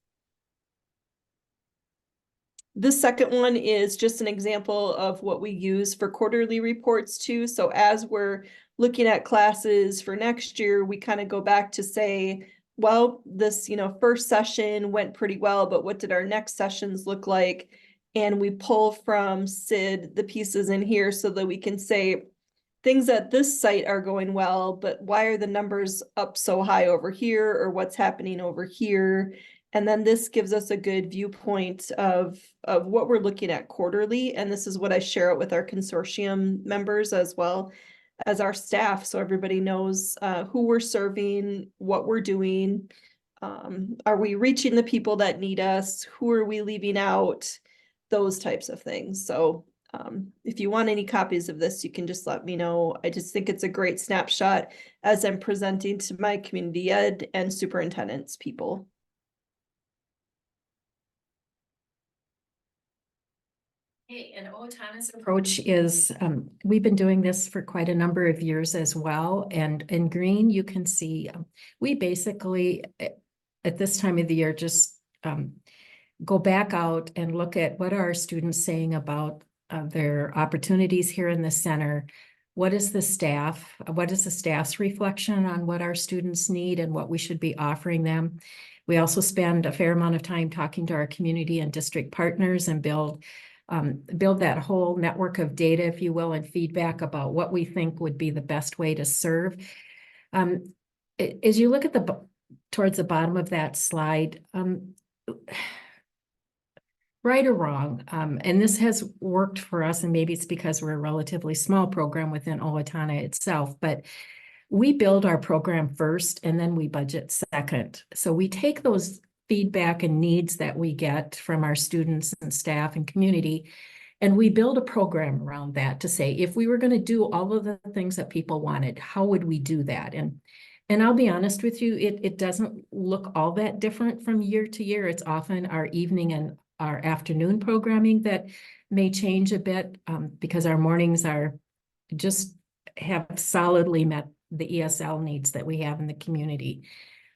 This second one is just an example of what we use for quarterly reports too. So as we're looking at classes for next year, we kind of go back to say, well, this, first session went pretty well, but what did our next sessions look like? And we pull from SID the pieces in here so that we can say things at this site are going well, but why are the numbers up so high over here, or what's happening over here? And then this gives us a good viewpoint of what we're looking at quarterly. And this is what I share it with our consortium members as well as our staff. So everybody knows who we're serving, what we're doing. Are we reaching the people that need us? Who are we leaving out? Those types of things. So if you want any copies of this, you can just let me know. I just think it's a great snapshot as I'm presenting to my community ed and superintendents people. And Owatonna's approach is, we've been doing this for quite a number of years as well. And in green, you can see, we basically, at this time of the year, just go back out and look at what are our students saying about their opportunities here in the center. What is the staff's reflection on what our students need and what we should be offering them? We also spend a fair amount of time talking to our community and district partners and build that whole network of data, if you will, and feedback about what we think would be the best way to serve. As you look at towards the bottom of that slide, right or wrong, and this has worked for us, and maybe it's because we're a relatively small program within Owatonna itself, but we build our program first and then we budget second. So we take those feedback and needs that we get from our students and staff and community, and we build a program around that to say, if we were going to do all of the things that people wanted, how would we do that? And I'll be honest with you, it doesn't look all that different from year to year. It's often our evening and our afternoon programming that may change a bit because our mornings have solidly met the ESL needs that we have in the community.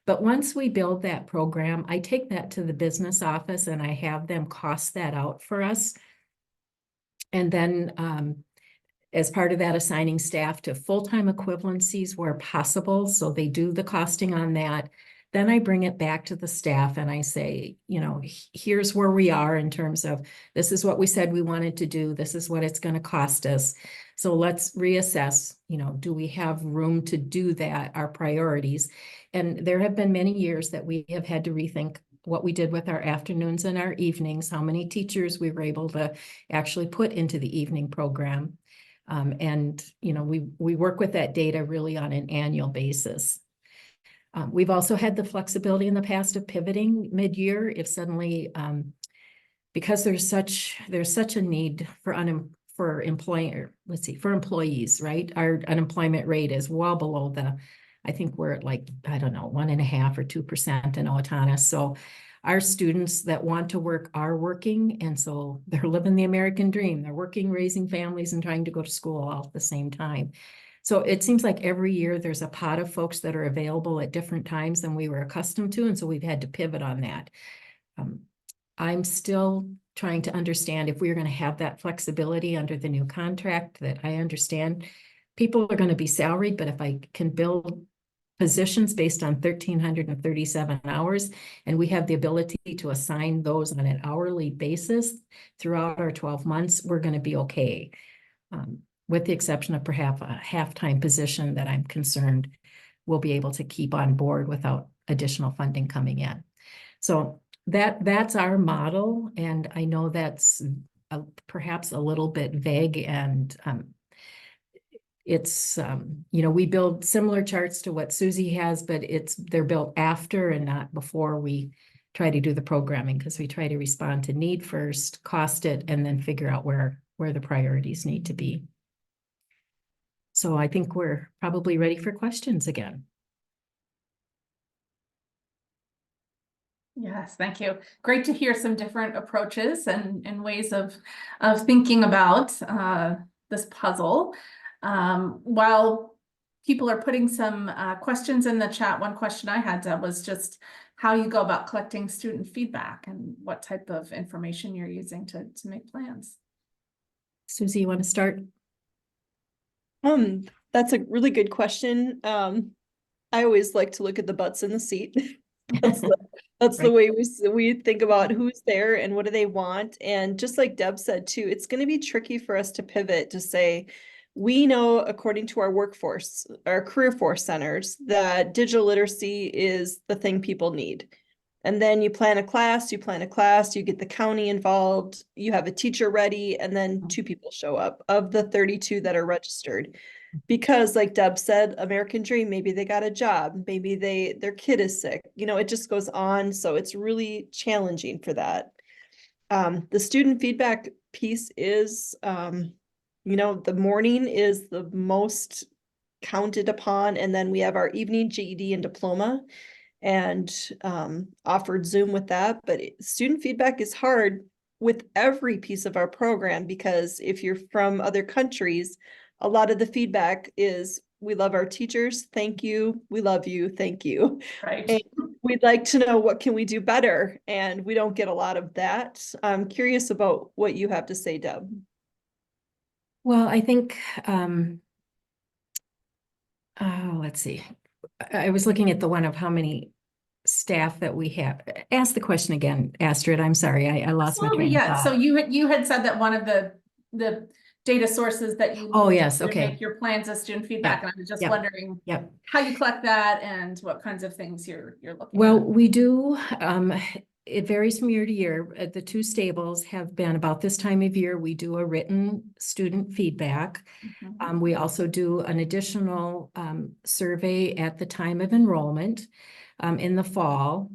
But once we build that program, I take that to the business office and I have them cost that out for us. And then as part of that, assigning staff to full-time equivalencies where possible. So they do the costing on that. Then I bring it back to the staff and I say, here's where we are in terms of, this is what we said we wanted to do. This is what it's going to cost us. So let's reassess, do we have room to do that, our priorities? And there have been many years that we have had to rethink what we did with our afternoons and our evenings, how many teachers we were able to actually put into the evening program. We work with that data really on an annual basis. We've also had the flexibility in the past of pivoting mid-year if suddenly, because there's such a need for employees, right? Our unemployment rate is well below I think we're at 1.5% or 2% in Owatonna. So our students that want to work are working. And so they're living the American dream. They're working, raising families and trying to go to school all at the same time. So it seems like every year there's a pot of folks that are available at different times than we were accustomed to. And so we've had to pivot on that. I'm still trying to understand if we're going to have that flexibility under the new contract. That I understand people are going to be salaried, but if I can build positions based on 1,337 hours, and we have the ability to assign those on an hourly basis throughout our 12 months, we're going to be okay. With the exception of perhaps a half-time position that I'm concerned we'll be able to keep on board without additional funding coming in. So that's our model. And I know that's perhaps a little bit vague, and it's, we build similar charts to what Susie has, but they're built after and not before we try to do the programming, because we try to respond to need first, cost it, and then figure out where the priorities need to be. So I think we're probably ready for questions again. Yes, thank you. Great to hear some different approaches and ways of thinking about this puzzle. While people are putting some questions in the chat, one question I had, Deb, was just how you go about collecting student feedback and what type of information you're using to make plans. Susie, you want to start? That's a really good question. I always like to look at the butts in the seat. That's the way we think about who's there and what do they want. And just like Deb said too, it's going to be tricky for us to pivot to say, we know according to our workforce, our career force centers, that digital literacy is the thing people need. And then you plan a class, you get the county involved, you have a teacher ready, and then 2 people show up of the 32 that are registered. Because like Deb said, American Dream, maybe they got a job, maybe their kid is sick, it just goes on. So it's really challenging for that. The student feedback piece is, the morning is the most counted upon, and then we have our evening GED and diploma, and offered Zoom with that. But student feedback is hard with every piece of our program, because if you're from other countries, a lot of the feedback is, we love our teachers, thank you, we love you, thank you. Right. And we'd like to know, what can we do better? And we don't get a lot of that. I'm curious about what you have to say, Deb. Well, I think, let's see. I was looking at the one of how many staff that we have. Ask the question again, Astrid. I'm sorry, I lost my Absolutely, train of yeah. So thought. you had said that one of the data sources that you Oh, use yes, to okay. make your plans as student feedback, and I was just Yep. wondering Yep. how you collect that and what kinds of things you're looking Well, at. we do, it varies from year to year. The 2 stables have been about this time of year. We do a written student feedback. Mhm. We also do an additional survey at the time of enrollment in the fall.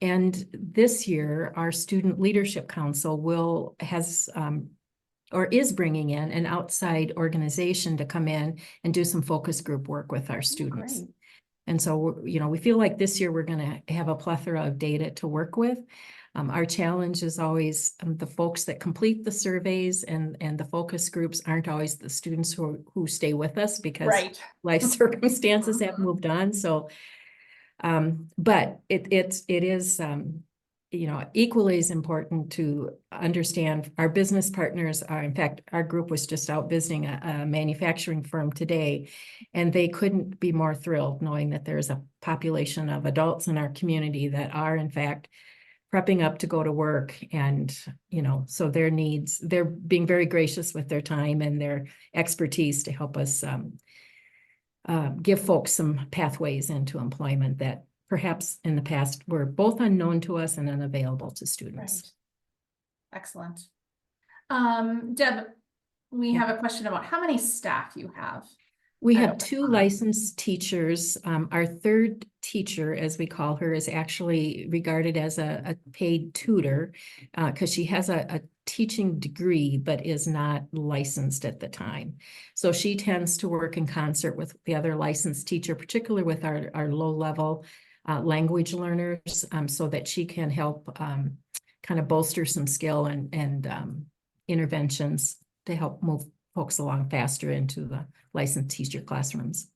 And this year, our Student Leadership Council is bringing in an outside organization to come in and do some focus group work with our students. Great. And so, we feel like this year we're going to have a plethora of data to work with. Our challenge is always the folks that complete the surveys and the focus groups aren't always the students who stay with us, because Right. life circumstances have moved on. So, but it is, equally as important to understand our business partners are, in fact, our group was just out visiting a manufacturing firm today, and they couldn't be more thrilled knowing that there's a population of adults in our community that are, in fact, prepping up to go to work. And, so their needs, they're being very gracious with their time and their expertise to help us give folks some pathways into employment that perhaps in the past were both unknown to us and unavailable to students. Right. Excellent. Deb, we have a question about how many staff you have. We at have Owatonna. 2 licensed teachers. Our 3rd teacher, as we call her, is actually regarded as a paid tutor because she has a teaching degree, but is not licensed at the time. So she tends to work in concert with the other licensed teacher, particularly with our low-level language learners, so that she can help kind of bolster some skill and interventions to help move folks along faster into the licensed teacher classrooms.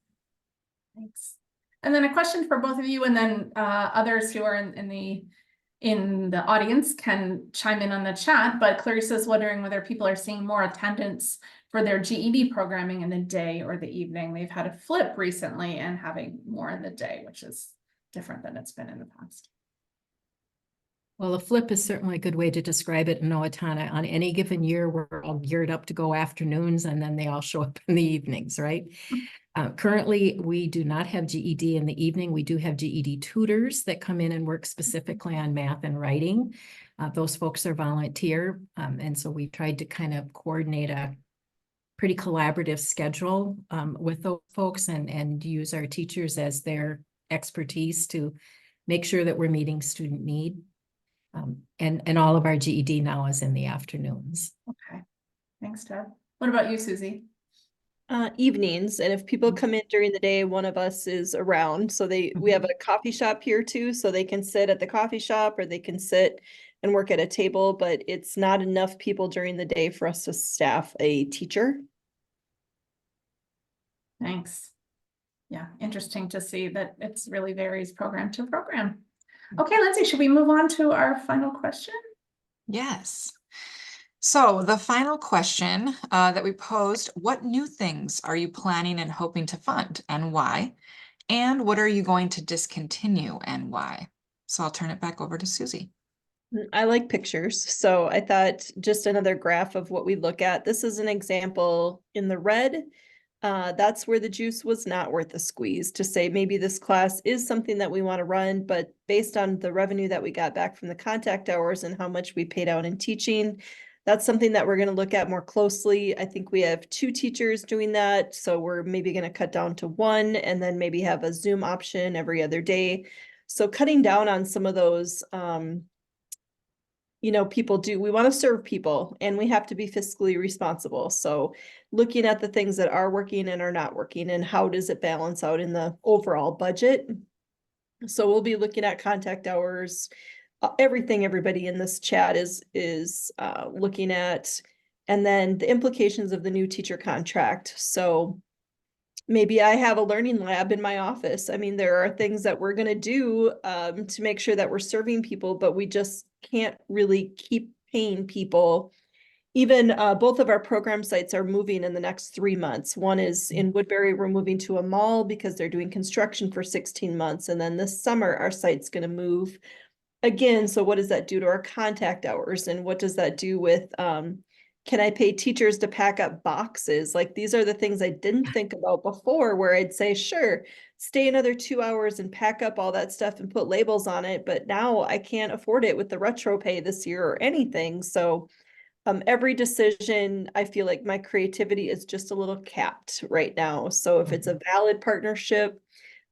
Thanks. And then a question for both of you, and then others who are in the audience can chime in on the chat. But Clarissa's wondering whether people are seeing more attendance for their GED programming in the day or the evening. They've had a flip recently and having more in the day, which is different than it's been in the past. Well, a flip is certainly a good way to describe it in Owatonna. On any given year, we're all geared up to go afternoons, and then they all show up in the evenings, right? Currently, we do not have GED in the evening. We do have GED tutors that come in and work specifically on math and writing. Those folks are volunteer, and so we tried to kind of coordinate a pretty collaborative schedule with those folks and use our teachers as their expertise to make sure that we're meeting student need. And all of our GED now is in the afternoons. Okay, thanks, Deb. What about you, Susie? Evenings, and if people come in during the day, one of us is around. So we have a coffee shop here too, so they can sit at the coffee shop or they can sit and work at a table, but it's not enough people during the day for us to staff a teacher. Thanks. Yeah, interesting to see that it's really varies program to program. Okay, Lindsay, should we move on to our final question? Yes. So the final question that we posed, what new things are you planning and hoping to fund and why? And what are you going to discontinue and why? So I'll turn it back over to Susie. I like pictures, so I thought just another graph of what we look at. This is an example in the red. that's where the juice was not worth the squeeze to say maybe this class is something that we want to run, but based on the revenue that we got back from the contact hours and how much we paid out in teaching, that's something that we're going to look at more closely. I think we have 2 teachers doing that, so we're maybe going to cut down to 1 and then maybe have a Zoom option every other day. So cutting down on some of those, you know, we want to serve people and we have to be fiscally responsible. So looking at the things that are working and are not working and how does it balance out in the overall budget. So we'll be looking at contact hours, everything everybody in this chat is looking at, and then the implications of the new teacher contract. So maybe I have a learning lab in my office. I mean, there are things that we're going to do to make sure that we're serving people, but we just can't really keep paying people. Even both of our program sites are moving in the next 3 months. One is in Woodbury, we're moving to a mall because they're doing construction for 16 months. And then this summer, our site's going to move again. So what does that do to our contact hours? And what does that do with, can I pay teachers to pack up boxes? Like, these are the things I didn't think about before, where I'd say, sure, stay another 2 hours and pack up all that stuff and put labels on it. But now I can't afford it with the retro pay this year or anything. So every decision, I feel like my creativity is just a little capped right now. So if it's a valid partnership,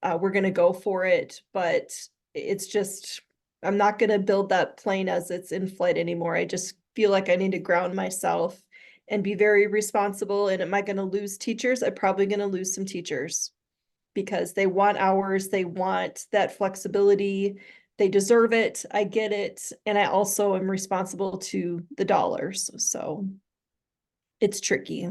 we're going to go for it. But it's just, I'm not going to build that plane as it's in flight anymore. I just feel like I need to ground myself and be very responsible. And am I going to lose teachers? I'm probably going to lose some teachers because they want hours. They want that flexibility. They deserve it. I get it. And I also am responsible to the dollars. So it's tricky.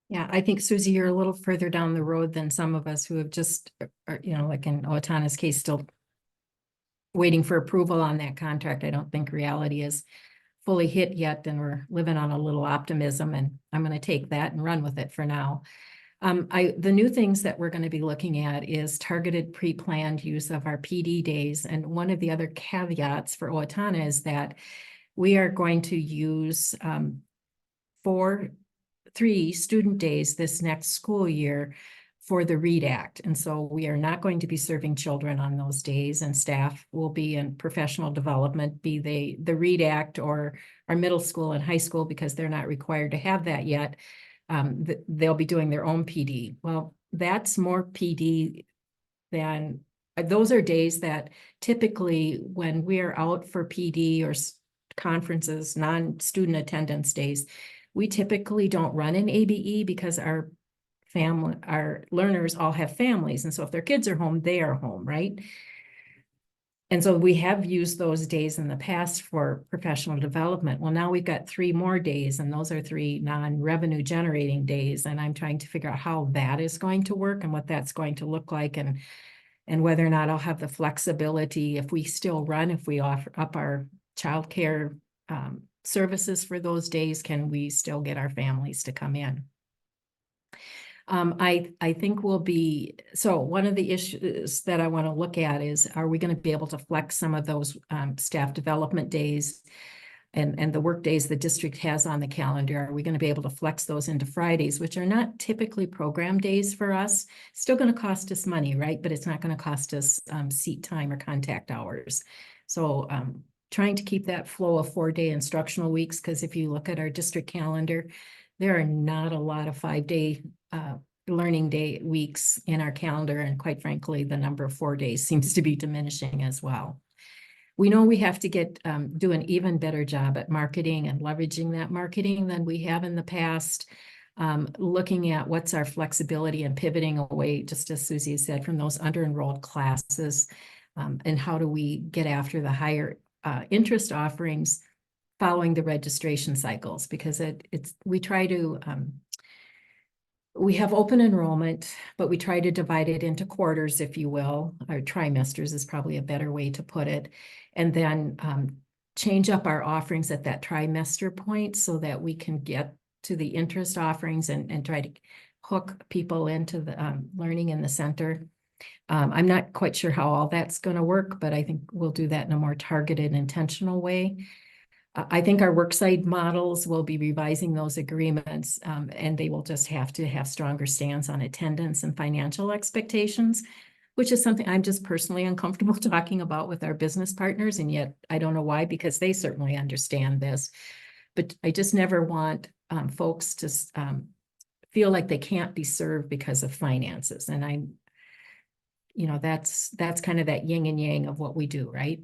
Yeah, I think, Susie, you're a little further down the road than some of us who have just, you know, like in Owatonna's case, still waiting for approval on that contract. I don't think reality is fully hit yet, and we're living on a little optimism, and I'm going to take that and run with it for now. The new things that we're going to be looking at is targeted pre-planned use of our PD days. And one of the other caveats for Owatonna is that we are going to use 3 student days this next school year for the READ Act. And so we are not going to be serving children on those days, and staff will be in professional development, be they the READ Act or our middle school and high school, because they're not required to have that yet. They'll be doing their own PD. Well, that's more PD than, those are days that typically when we're out for PD or conferences, non-student attendance days, we typically don't run an ABE because our learners all have families. And so if their kids are home, they are home, right? And so we have used those days in the past for professional development. Well, now we've got 3 more days, and those are 3 non-revenue generating days. And I'm trying to figure out how that is going to work and what that's going to look like, and whether or not I'll have the flexibility if we still run, if we offer up our childcare services for those days, can we still get our families to come in? I think we'll be, so one of the issues that I want to look at is, are we going to be able to flex some of those staff development days and the work days the district has on the calendar? Are we going to be able to flex those into Fridays, which are not typically program days for us? Still going to cost us money, right? But it's not going to cost us seat time or contact hours. So trying to keep that flow of 4-day instructional weeks, because if you look at our district calendar, there are not a lot of 5-day learning day weeks in our calendar. And quite frankly, the number of 4 days seems to be diminishing as well. We know we have to do an even better job at marketing and leveraging that marketing than we have in the past. Looking at what's our flexibility and pivoting away, just as Susie said, from those under-enrolled classes, and how do we get after the higher interest offerings following the registration cycles, because we try to, we have open enrollment, but we try to divide it into quarters, if you will, or trimesters is probably a better way to put it. And then change up our offerings at that trimester point so that we can get to the interest offerings and try to hook people into the learning in the center. I'm not quite sure how all that's going to work, but I think we'll do that in a more targeted, intentional way. I think our worksite models will be revising those agreements, and they will just have to have stronger stance on attendance and financial expectations, which is something I'm just personally uncomfortable talking about with our business partners, and yet I don't know why, because they certainly understand this. But I just never want folks to feel like they can't be served because of finances. And I'm, that's kind of that yin and yang of what we do, right?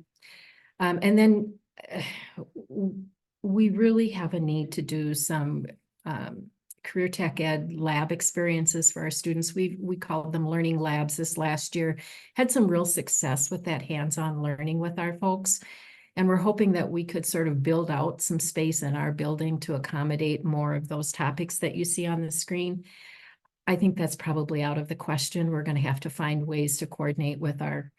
And then we really have a need to do some career tech ed lab experiences for our students. We called them learning labs this last year, had some real success with that hands-on learning with our folks. And we're hoping that we could sort of build out some space in our building to accommodate more of those topics that you see on the screen. I think that's probably out of the question. We're going to have to find ways to coordinate with our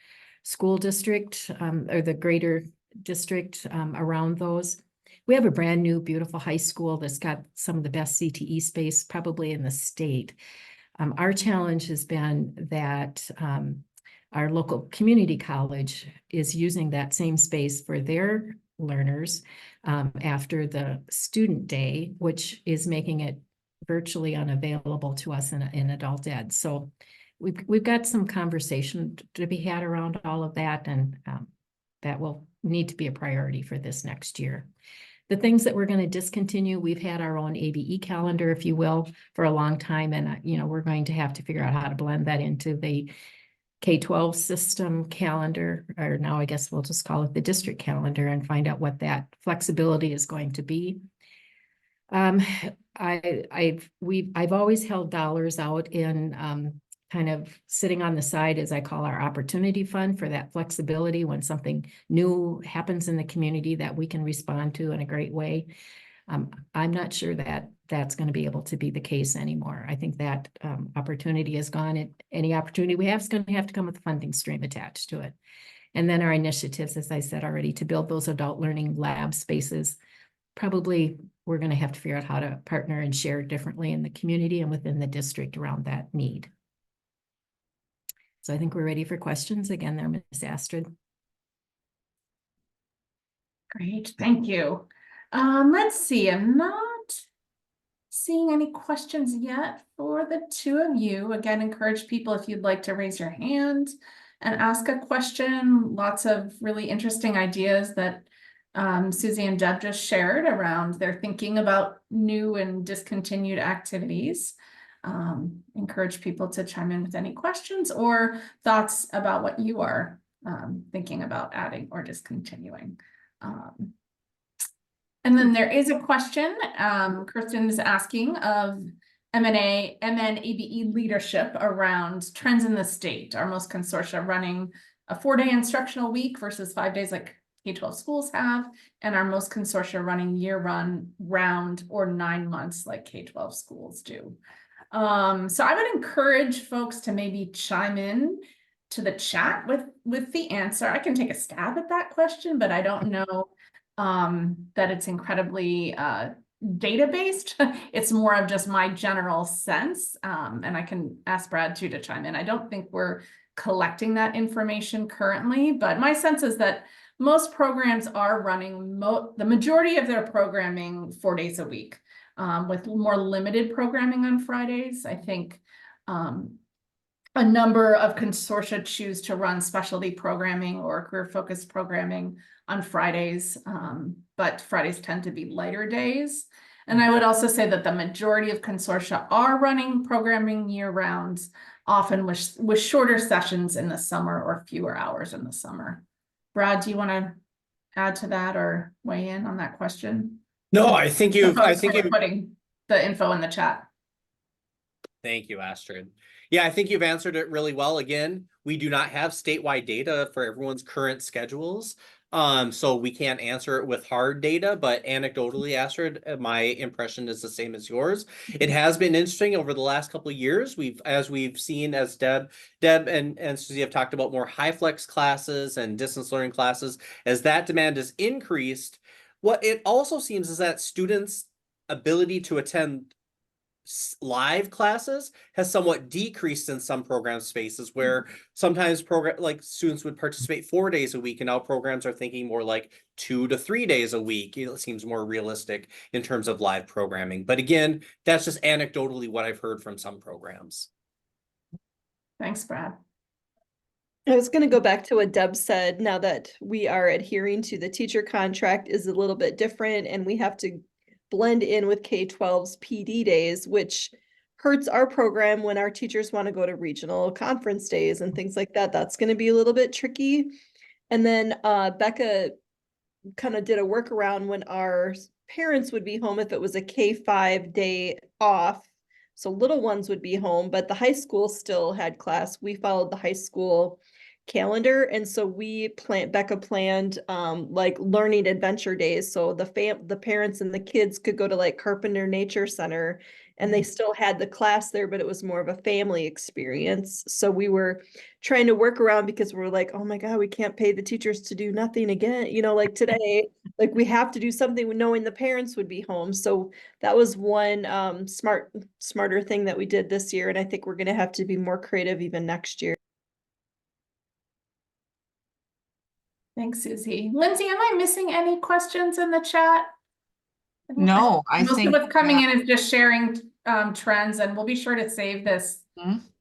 school district or the greater district around those. We have a brand new, beautiful high school that's got some of the best CTE space probably in the state. Our challenge has been that our local community college is using that same space for their learners after the student day, which is making it virtually unavailable to us in adult ed. So we've got some conversation to be had around all of that, and that will need to be a priority for this next year. The things that we're going to discontinue, we've had our own ABE calendar, if you will, for a long time, and we're going to have to figure out how to blend that into the K-12 system calendar, or now I guess we'll just call it the district calendar, and find out what that flexibility is going to be. I've always held dollars out in kind of sitting on the side, as I call our opportunity fund, for that flexibility when something new happens in the community that we can respond to in a great way. I'm not sure that that's going to be able to be the case anymore. I think that opportunity is gone. Any opportunity we have is going to have to come with a funding stream attached to it. And then our initiatives, as I said already, to build those adult learning lab spaces. Probably we're going to have to figure out how to partner and share differently in the community and within the district around that need. So I think we're ready for questions. Again, there, Ms. Astrid. Great, thank you. Let's see, I'm not seeing any questions yet for the two of you. Again, encourage people if you'd like to raise your hand and ask a question. Lots of really interesting ideas that Susie and Deb just shared around their thinking about new and discontinued activities. Encourage people to chime in with any questions or thoughts about what you are thinking about adding or discontinuing. And then there is a question, Kirsten is asking of MN-ABE leadership around trends in the state. Are most consortia running a 4-day instructional week versus 5 days like K-12 schools have? And are most consortia running year-round or 9 months like K-12 schools do? So I would encourage folks to maybe chime in to the chat with the answer. I can take a stab at that question, but I don't know that it's incredibly data-based. It's more of just my general sense, and I can ask Brad too to chime in. I don't think we're collecting that information currently, but my sense is that most programs are running the majority of their programming 4 days a week, with more limited programming on Fridays. I think a number of consortia choose to run specialty programming or career-focused programming on Fridays, but Fridays tend to be lighter days. And I would also say that the majority of consortia are running programming year-round, often with shorter sessions in the summer or fewer hours in the summer. Brad, do you want to add to that or weigh in on that question? No, I think you've putting the info in the chat. Thank you, Astrid. Yeah, I think you've answered it really well. Again, we do not have statewide data for everyone's current schedules. So we can't answer it with hard data, but anecdotally, Astrid, my impression is the same as yours. It has been interesting over the last couple of years. As we've seen, as Deb and Susie have talked about more high flex classes and distance learning classes, as that demand has increased, what it also seems is that students' ability to attend live classes has somewhat decreased in some program spaces where sometimes like students would participate 4 days a week, and now programs are thinking more like 2 to 3 days a week. It seems more realistic in terms of live programming. But again, that's just anecdotally what I've heard from some programs. Thanks, Brad. I was going to go back to what Deb said. Now that we are adhering to the teacher contract is a little bit different, and we have to blend in with K-12's PD days, which hurts our program when our teachers want to go to regional conference days and things like that. That's going to be a little bit tricky. And then Becca kind of did a workaround when our parents would be home if it was a K-5 day off. So little ones would be home, but the high school still had class. We followed the high school calendar. And so Becca planned like learning adventure days. So the parents and the kids could go to like Carpenter Nature Center, and they still had the class there, but it was more of a family experience. So we were trying to work around because we're like, oh my God, we can't pay the teachers to do nothing again. You know, like today, like we have to do something knowing the parents would be home. So that was one smarter thing that we did this year. And I think we're going to have to be more creative even next year. Thanks, Susie. Lindsay, am I missing any questions in the chat? No, I Most think of what's coming in is just sharing trends, and we'll be sure to save this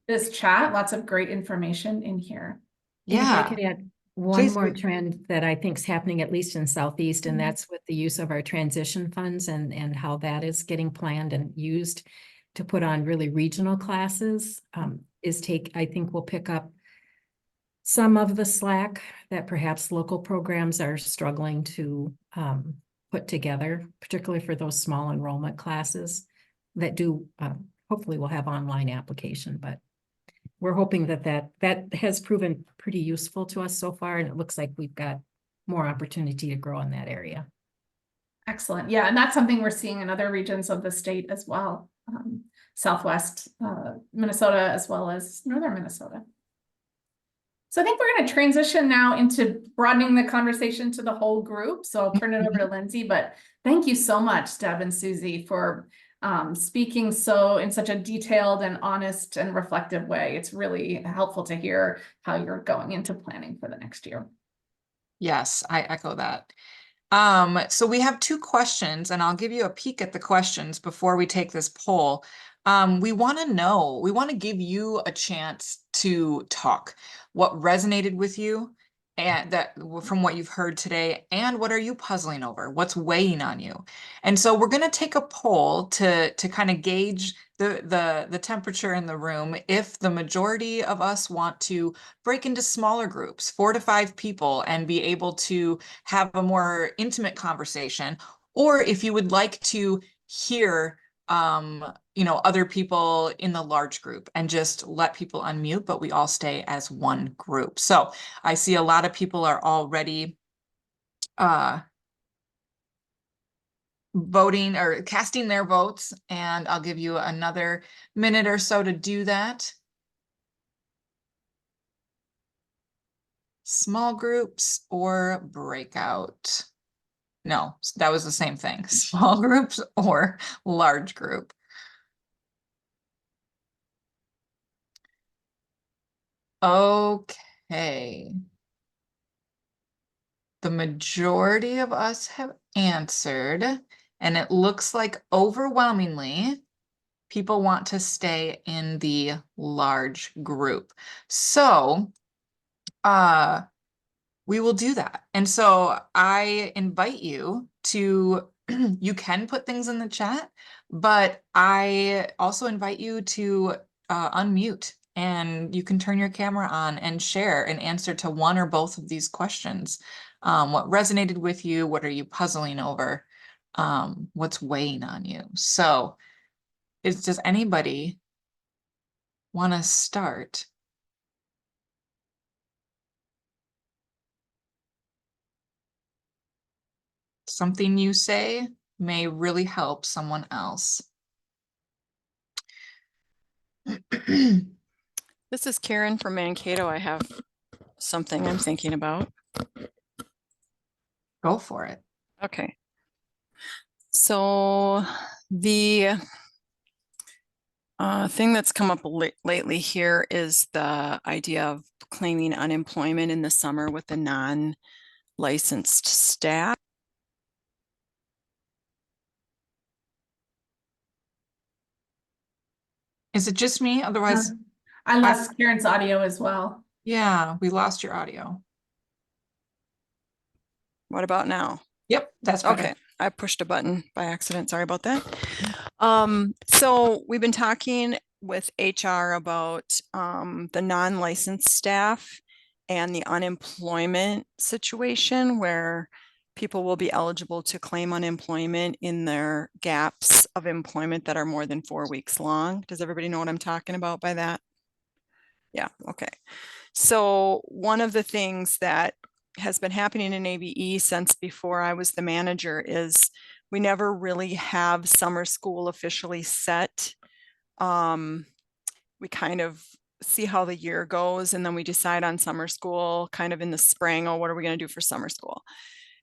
this chat. Lots of great information in here. And if I yeah. could add one Please more do. trend that I think is happening, at least in Southeast, and that's with the use of our transition funds and how that is getting planned and used to put on really regional classes. I think we'll pick up some of the slack that perhaps local programs are struggling to put together, particularly for those small enrollment classes that do, hopefully will have online application, but we're hoping that has proven pretty useful to us so far, and it looks like we've got more opportunity to grow in that area. Excellent. Yeah, and that's something we're seeing in other regions of the state as well. Southwest Minnesota as well as northern Minnesota. So I think we're going to transition now into broadening the conversation to the whole group. So I'll turn it over to Lindsay, but thank you so much, Deb and Susie, for speaking in such a detailed and honest and reflective way. It's really helpful to hear how you're going into planning for the next year. Yes, I echo that. So we have 2 questions, and I'll give you a peek at the questions before we take this poll. We want to give you a chance to talk. What resonated with you and from what you've heard today, and what are you puzzling over? What's weighing on you? And so we're going to take a poll to kind of gauge the temperature in the room. If the majority of us want to break into smaller groups, 4 to 5 people, and be able to have a more intimate conversation, or if you would like to hear other people in the large group and just let people unmute, but we all stay as one group. So I see a lot of people are already voting or casting their votes, and I'll give you another minute or so to do that. Small groups or breakout? No, that was the same thing. Small groups or large group. Okay. The majority of us have answered, and it looks like overwhelmingly people want to stay in the large group. So, we will do that. And so I invite you to, you can put things in the chat, but I also invite you to unmute, and you can turn your camera on and share an answer to one or both of these questions. What resonated with you? What are you puzzling over? What's weighing on you? So does anybody want to start? Something you say may really help someone else. This is Karen from Mankato. I have something I'm thinking about. Go for it. Okay. So the Thing that's come up lately here is the idea of claiming unemployment in the summer with the non-licensed staff. Is it just me? Otherwise, I lost Karen's audio as well. yeah, we lost your audio. What about now? Yep, that's better. Okay, I pushed a button by accident. Sorry about that. So we've been talking with HR about the non-licensed staff and the unemployment situation where people will be eligible to claim unemployment in their gaps of employment that are more than 4 weeks long. Does everybody know what I'm talking about by that? Yeah, okay. So one of the things that has been happening in ABE since before I was the manager is we never really have summer school officially set. We kind of see how the year goes and then we decide on summer school kind of in the spring. Oh, what are we going to do for summer school?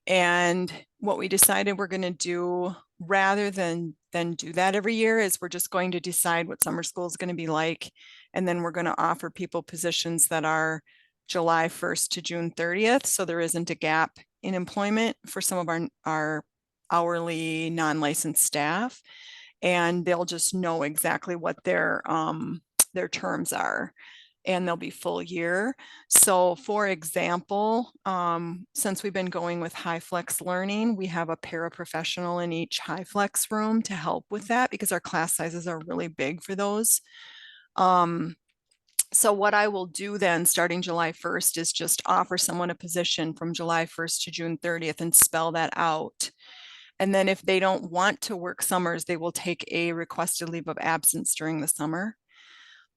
And what we decided we're going to do rather than do that every year is we're just going to decide what summer school is going to be like. And then we're going to offer people positions that are July 1st to June 30th. So there isn't a gap in employment for some of our hourly non-licensed staff. And they'll just know exactly what their terms are. And they'll be full year. So for example, since we've been going with high flex learning, we have a paraprofessional in each high flex room to help with that because our class sizes are really big for those. So what I will do then starting July 1st is just offer someone a position from July 1st to June 30th and spell that out. And then if they don't want to work summers, they will take a requested leave of absence during the summer.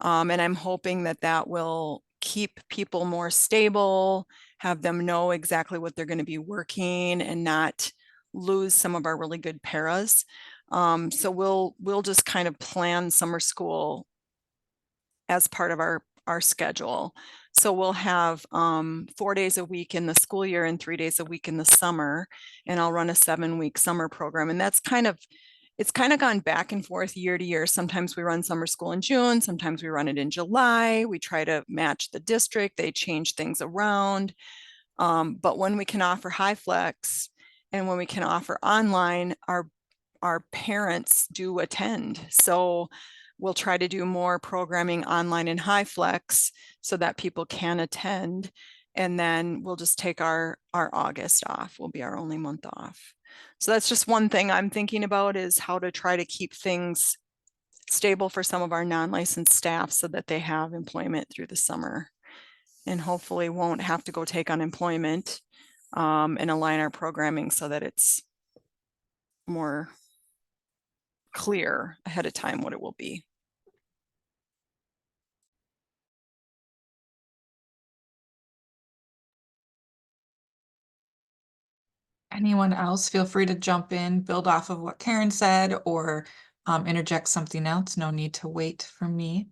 And I'm hoping that that will keep people more stable, have them know exactly what they're going to be working and not lose some of our really good paras. So we'll just kind of plan summer school as part of our schedule. So we'll have 4 days a week in the school year and 3 days a week in the summer. And I'll run a 7-week summer program. And that's it's kind of gone back and forth year to year. Sometimes we run summer school in June, sometimes we run it in July. We try to match the district. They change things around. But when we can offer high flex and when we can offer online, our parents do attend. So we'll try to do more programming online in high flex so that people can attend. And then we'll just take our August off. Will be our only month off. So that's just one thing I'm thinking about is how to try to keep things stable for some of our non-licensed staff so that they have employment through the summer and hopefully won't have to go take unemployment and align our programming so that it's more clear ahead of time what it will be. Anyone else, feel free to jump in, build off of what Karen said, or interject something else. No need to wait for me.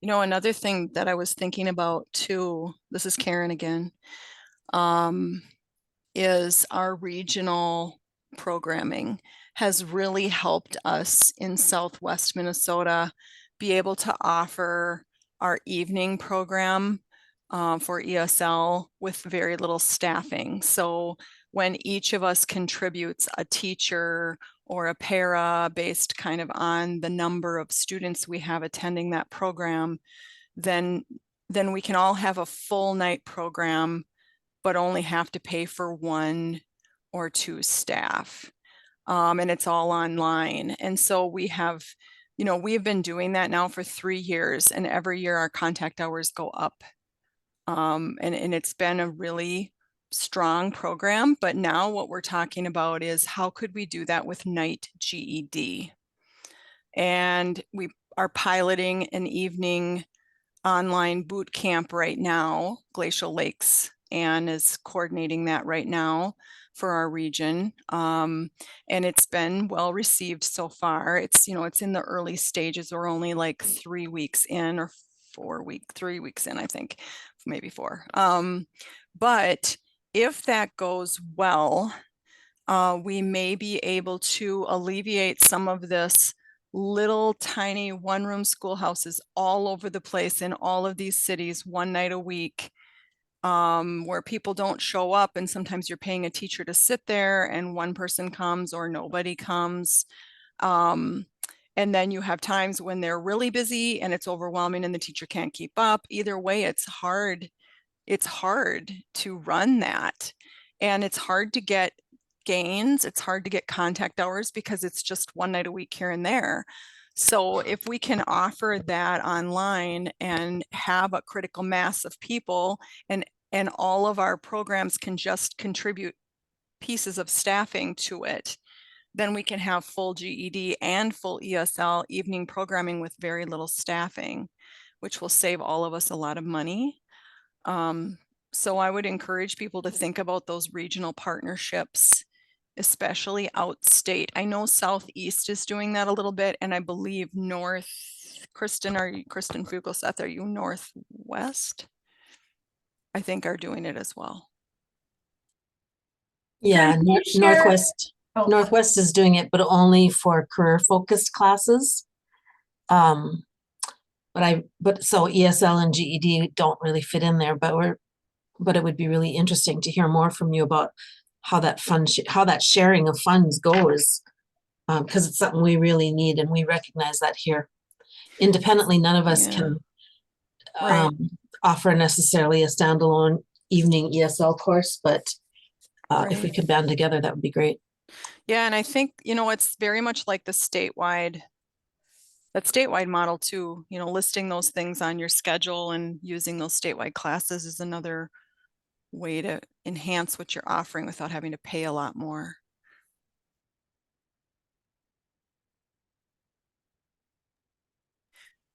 You know, another thing that I was thinking about too, this is Karen again, is our regional programming has really helped us in Southwest Minnesota be able to offer our evening program for ESL with very little staffing. So when each of us contributes a teacher or a para based kind of on the number of students we have attending that program, then we can all have a full night program, but only have to pay for 1 or 2 staff. And it's all online. And so we have been doing that now for 3 years, and every year our contact hours go up. And it's been a really strong program, but now what we're talking about is how could we do that with night GED? And we are piloting an evening online boot camp right now. Glacial Lakes Anne is coordinating that right now for our region. And it's been well received so far. It's in the early stages. We're only like 3 weeks in or 3 weeks in, I think, maybe 4. But if that goes well, we may be able to alleviate some of this little tiny one-room schoolhouses all over the place in all of these cities, one night a week, where people don't show up, and sometimes you're paying a teacher to sit there and one person comes or nobody comes. And then you have times when they're really busy and it's overwhelming and the teacher can't keep up. Either way, it's hard. It's hard to run that. And it's hard to get gains. It's hard to get contact hours because it's just one night a week here and there. So if we can offer that online and have a critical mass of people, and all of our programs can just contribute pieces of staffing to it, then we can have full GED and full ESL evening programming with very little staffing, which will save all of us a lot of money. So I would encourage people to think about those regional partnerships, especially outstate. I know Southeast is doing that a little bit, and I believe North, Kristen Fugelseth, are you Northwest? I think are doing it as well. Yeah, Can you share- Northwest. Oh, Northwest is doing it, but only for career focused classes. But so ESL and GED don't really fit in there, but it would be really interesting to hear more from you about how that how that sharing of funds goes, because it's something we really need, and we recognize that here. Independently, none of us can Right. offer necessarily a standalone evening ESL course, but if we Right. could band together, that would be great. Yeah, and I think, it's very much like the statewide model too, listing those things on your schedule and using those statewide classes is another way to enhance what you're offering without having to pay a lot more.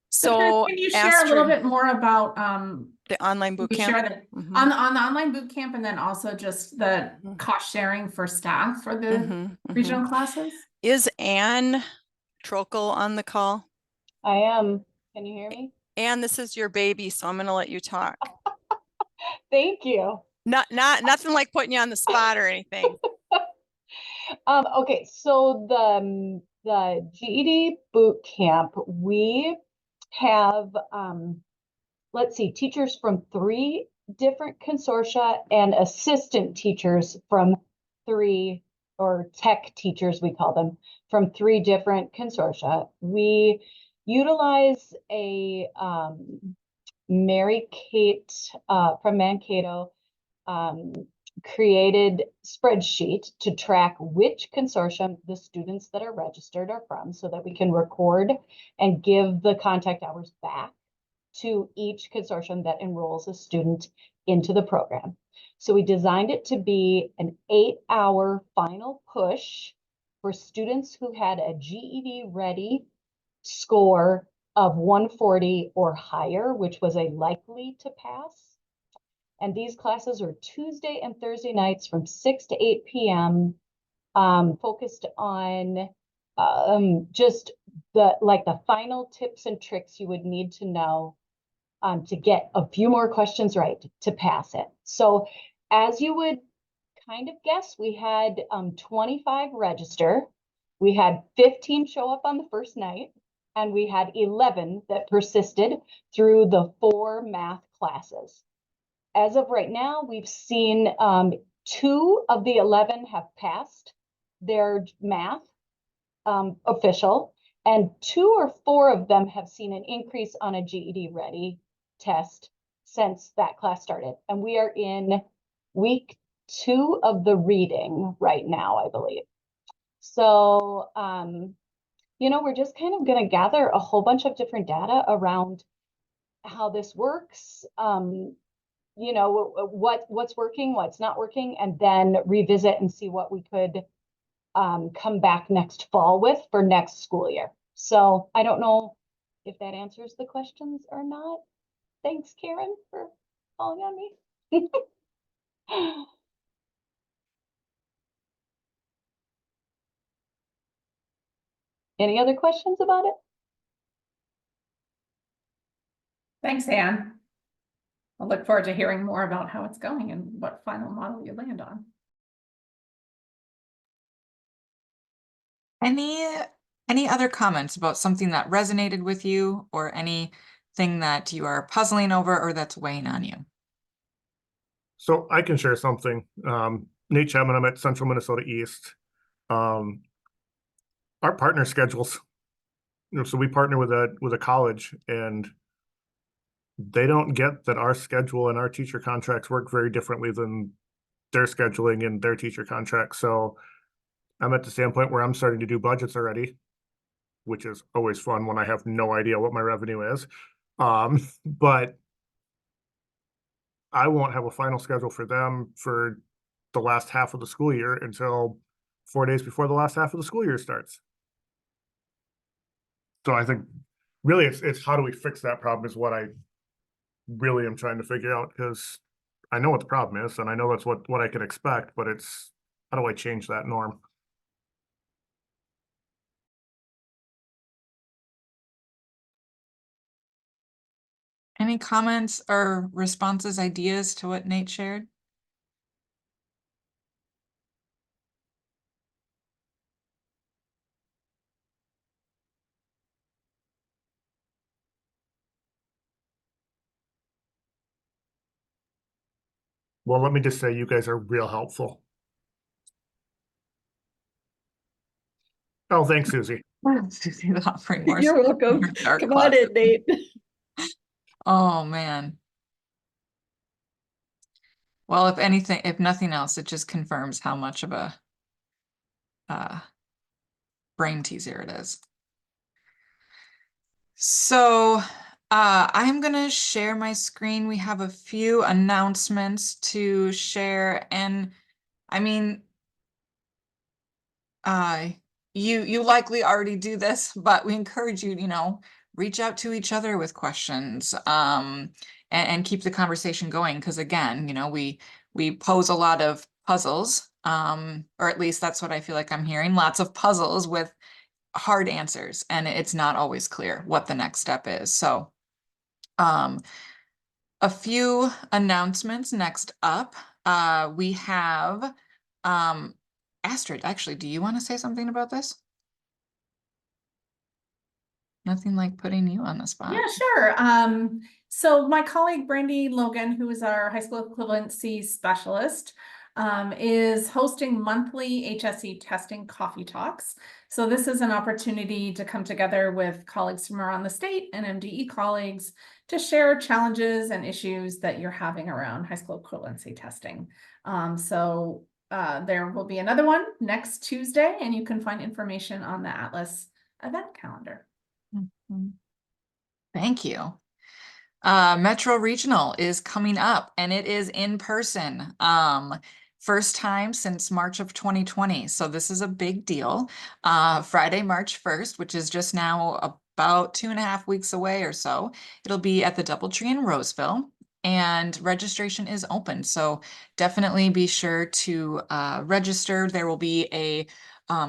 So can you share a little bit more about the online boot we camp? share that on the online boot camp, and then also just the cost sharing for staff for the regional classes? Is Anne Trokel on the call? I am. Can you hear me? Anne, this is your baby, so I'm going to let you talk. Thank you. Nothing like putting you on the spot or anything. Okay, so the GED boot camp, we have let's see, teachers from 3 different consortia and assistant teachers from 3, or tech teachers we call them, from 3 different consortia. We utilize a Mary Kate from Mankato created spreadsheet to track which consortium the students that are registered are from, so that we can record and give the contact hours back to each consortium that enrolls a student into the program. So we designed it to be an 8-hour final push for students who had a GED ready score of 140 or higher, which was a likely to pass. And these classes are Tuesday and Thursday nights from 6 to 8 p.m. Focused on just the final tips and tricks you would need to know to get a few more questions right to pass it. So as you would kind of guess, we had 25 register. We had 15 show up on the first night, and we had 11 that persisted through the 4 math classes. As of right now, we've seen 2 of the 11 have passed their math official, and 2 or 4 of them have seen an increase on a GED ready test since that class started. And we are in week 2 of the reading right now, I believe. So, we're just kind of going to gather a whole bunch of different data around how this works, what's working, what's not working, and then revisit and see what we could come back next fall with for next school year. So I don't know if that answers the questions or not. Thanks, Karen, for calling on me. Any other questions about it? Thanks, Anne. I look forward to hearing more about how it's going and what final model you land on. Any other comments about something that resonated with you or anything that you are puzzling over or that's weighing on you? So I can share something. Nate Chapman, I'm at Central Minnesota East. Our partner schedules, so we partner with a college, and they don't get that our schedule and our teacher contracts work very differently than their scheduling and their teacher contracts. So I'm at the standpoint where I'm starting to do budgets already, which is always fun when I have no idea what my revenue is. But I won't have a final schedule for them for the last half of the school year until 4 days before the last half of the school year starts. So I think really it's how do we fix that problem is what I really am trying to figure out, because I know what the problem is and I know that's what I can expect, but it's how do I change that norm? Any comments or responses, ideas to what Nate shared? Well, let me just say you guys are real helpful. Oh, thanks, Susie. Susie, offering more. You're welcome. more dark Come on closet. in, Nate. Oh, man. Well, if anything, if nothing else, it just confirms how much of a brain teaser it is. So I am going to share my screen. We have a few announcements to share. And I mean, you likely already do this, but we encourage you, reach out to each other with questions and keep the conversation going. Because again, we pose a lot of puzzles, or at least that's what I feel like I'm hearing, lots of puzzles with hard answers, and it's not always clear what the next step is. So a few announcements next up. We have Astrid, actually, do you want to say something about this? Nothing like putting you on the spot. Yeah, sure. So my colleague Brandy Logan, who is our high school equivalency specialist, is hosting monthly HSE testing coffee talks. So this is an opportunity to come together with colleagues from around the state and MDE colleagues to share challenges and issues that you're having around high school equivalency testing. There will be another one next Tuesday, and you can find information on the Atlas event calendar. Thank you. Metro Regional is coming up, and it is in person. First time since March of 2020. So this is a big deal. Friday, March 1st, which is just now about 2.5 weeks away or so. It'll be at the DoubleTree in Roseville, and registration is open. So definitely be sure to register. There will be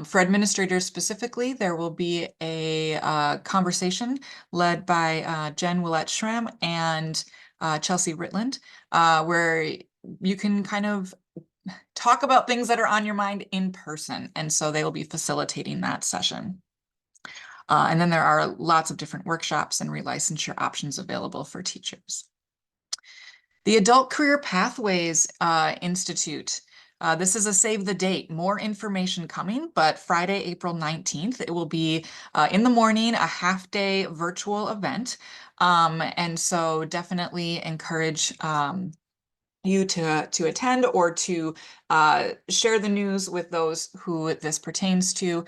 for administrators specifically, there will be a conversation led by Jen Willett-Schramm and Chelsea Ritland, where you can kind of talk about things that are on your mind in person. And so they will be facilitating that session. And then there are lots of different workshops and relicensure options available for teachers. The Adult Career Pathways Institute. This is a save the date, more information coming, but Friday, April 19th, it will be in the morning, a half-day virtual event. And so definitely encourage you to attend or to share the news with those who this pertains to.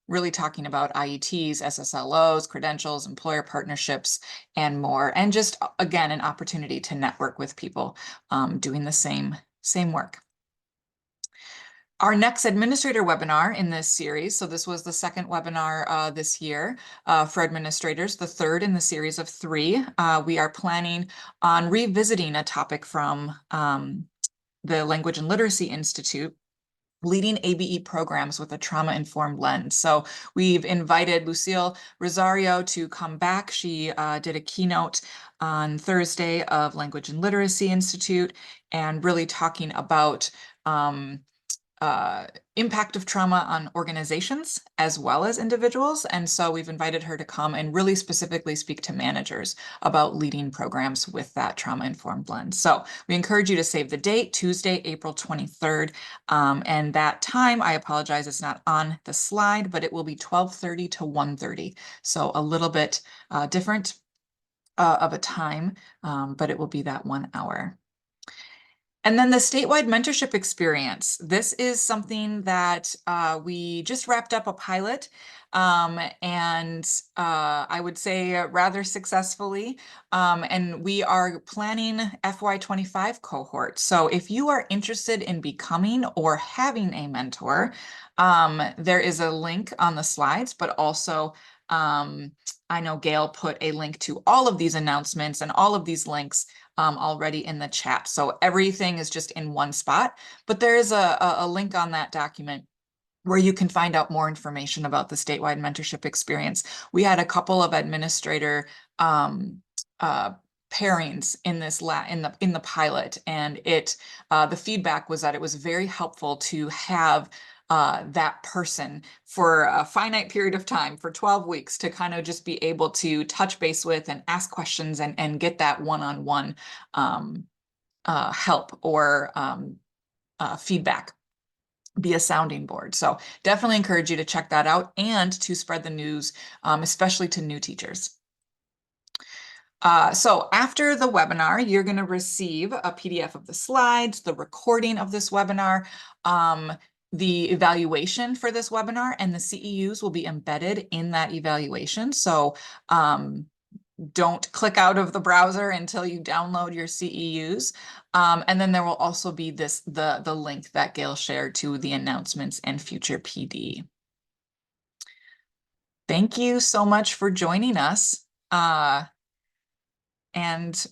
Really talking about IETs, SSLOs, credentials, employer partnerships, and more. And just, again, an opportunity to network with people doing the same work. Our next administrator webinar in this series, so this was the second webinar this year for administrators, the third in the series of 3. We are planning on revisiting a topic from the Language and Literacy Institute leading ABE programs with a trauma-informed lens. So we've invited Lucille Rosario to come back. She did a keynote on Thursday of Language and Literacy Institute and really talking about impact of trauma on organizations as well as individuals. And so we've invited her to come and really specifically speak to managers about leading programs with that trauma-informed lens. So we encourage you to save the date, Tuesday, April 23rd. And that time, I apologize, it's not on the slide, but it will be 12:30 to 1:30. So a little bit different of a time, but it will be that 1 hour. And then the statewide mentorship experience. This is something that we just wrapped up a pilot, and I would say rather successfully. And we are planning FY25 cohort. So if you are interested in becoming or having a mentor, there is a link on the slides, but also I know Gail put a link to all of these announcements and all of these links already in the chat. So everything is just in one spot, but there is a link on that document where you can find out more information about the statewide mentorship experience. We had a couple of administrator pairings in this in the pilot, and the feedback was that it was very helpful to have that person for a finite period of time, for 12 weeks, to kind of just be able to touch base with and ask questions and get that one-on-one help or feedback, be a sounding board. So definitely encourage you to check that out and to spread the news, especially to new teachers. So after the webinar, you're going to receive a PDF of the slides, the recording of this webinar, the evaluation for this webinar, and the CEUs will be embedded in that evaluation. So don't click out of the browser until you download your CEUs. And then there will also be the link that Gail shared to the announcements and future PD. Thank you so much for joining us. And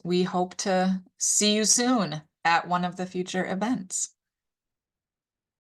we hope to see you soon at one of the future events.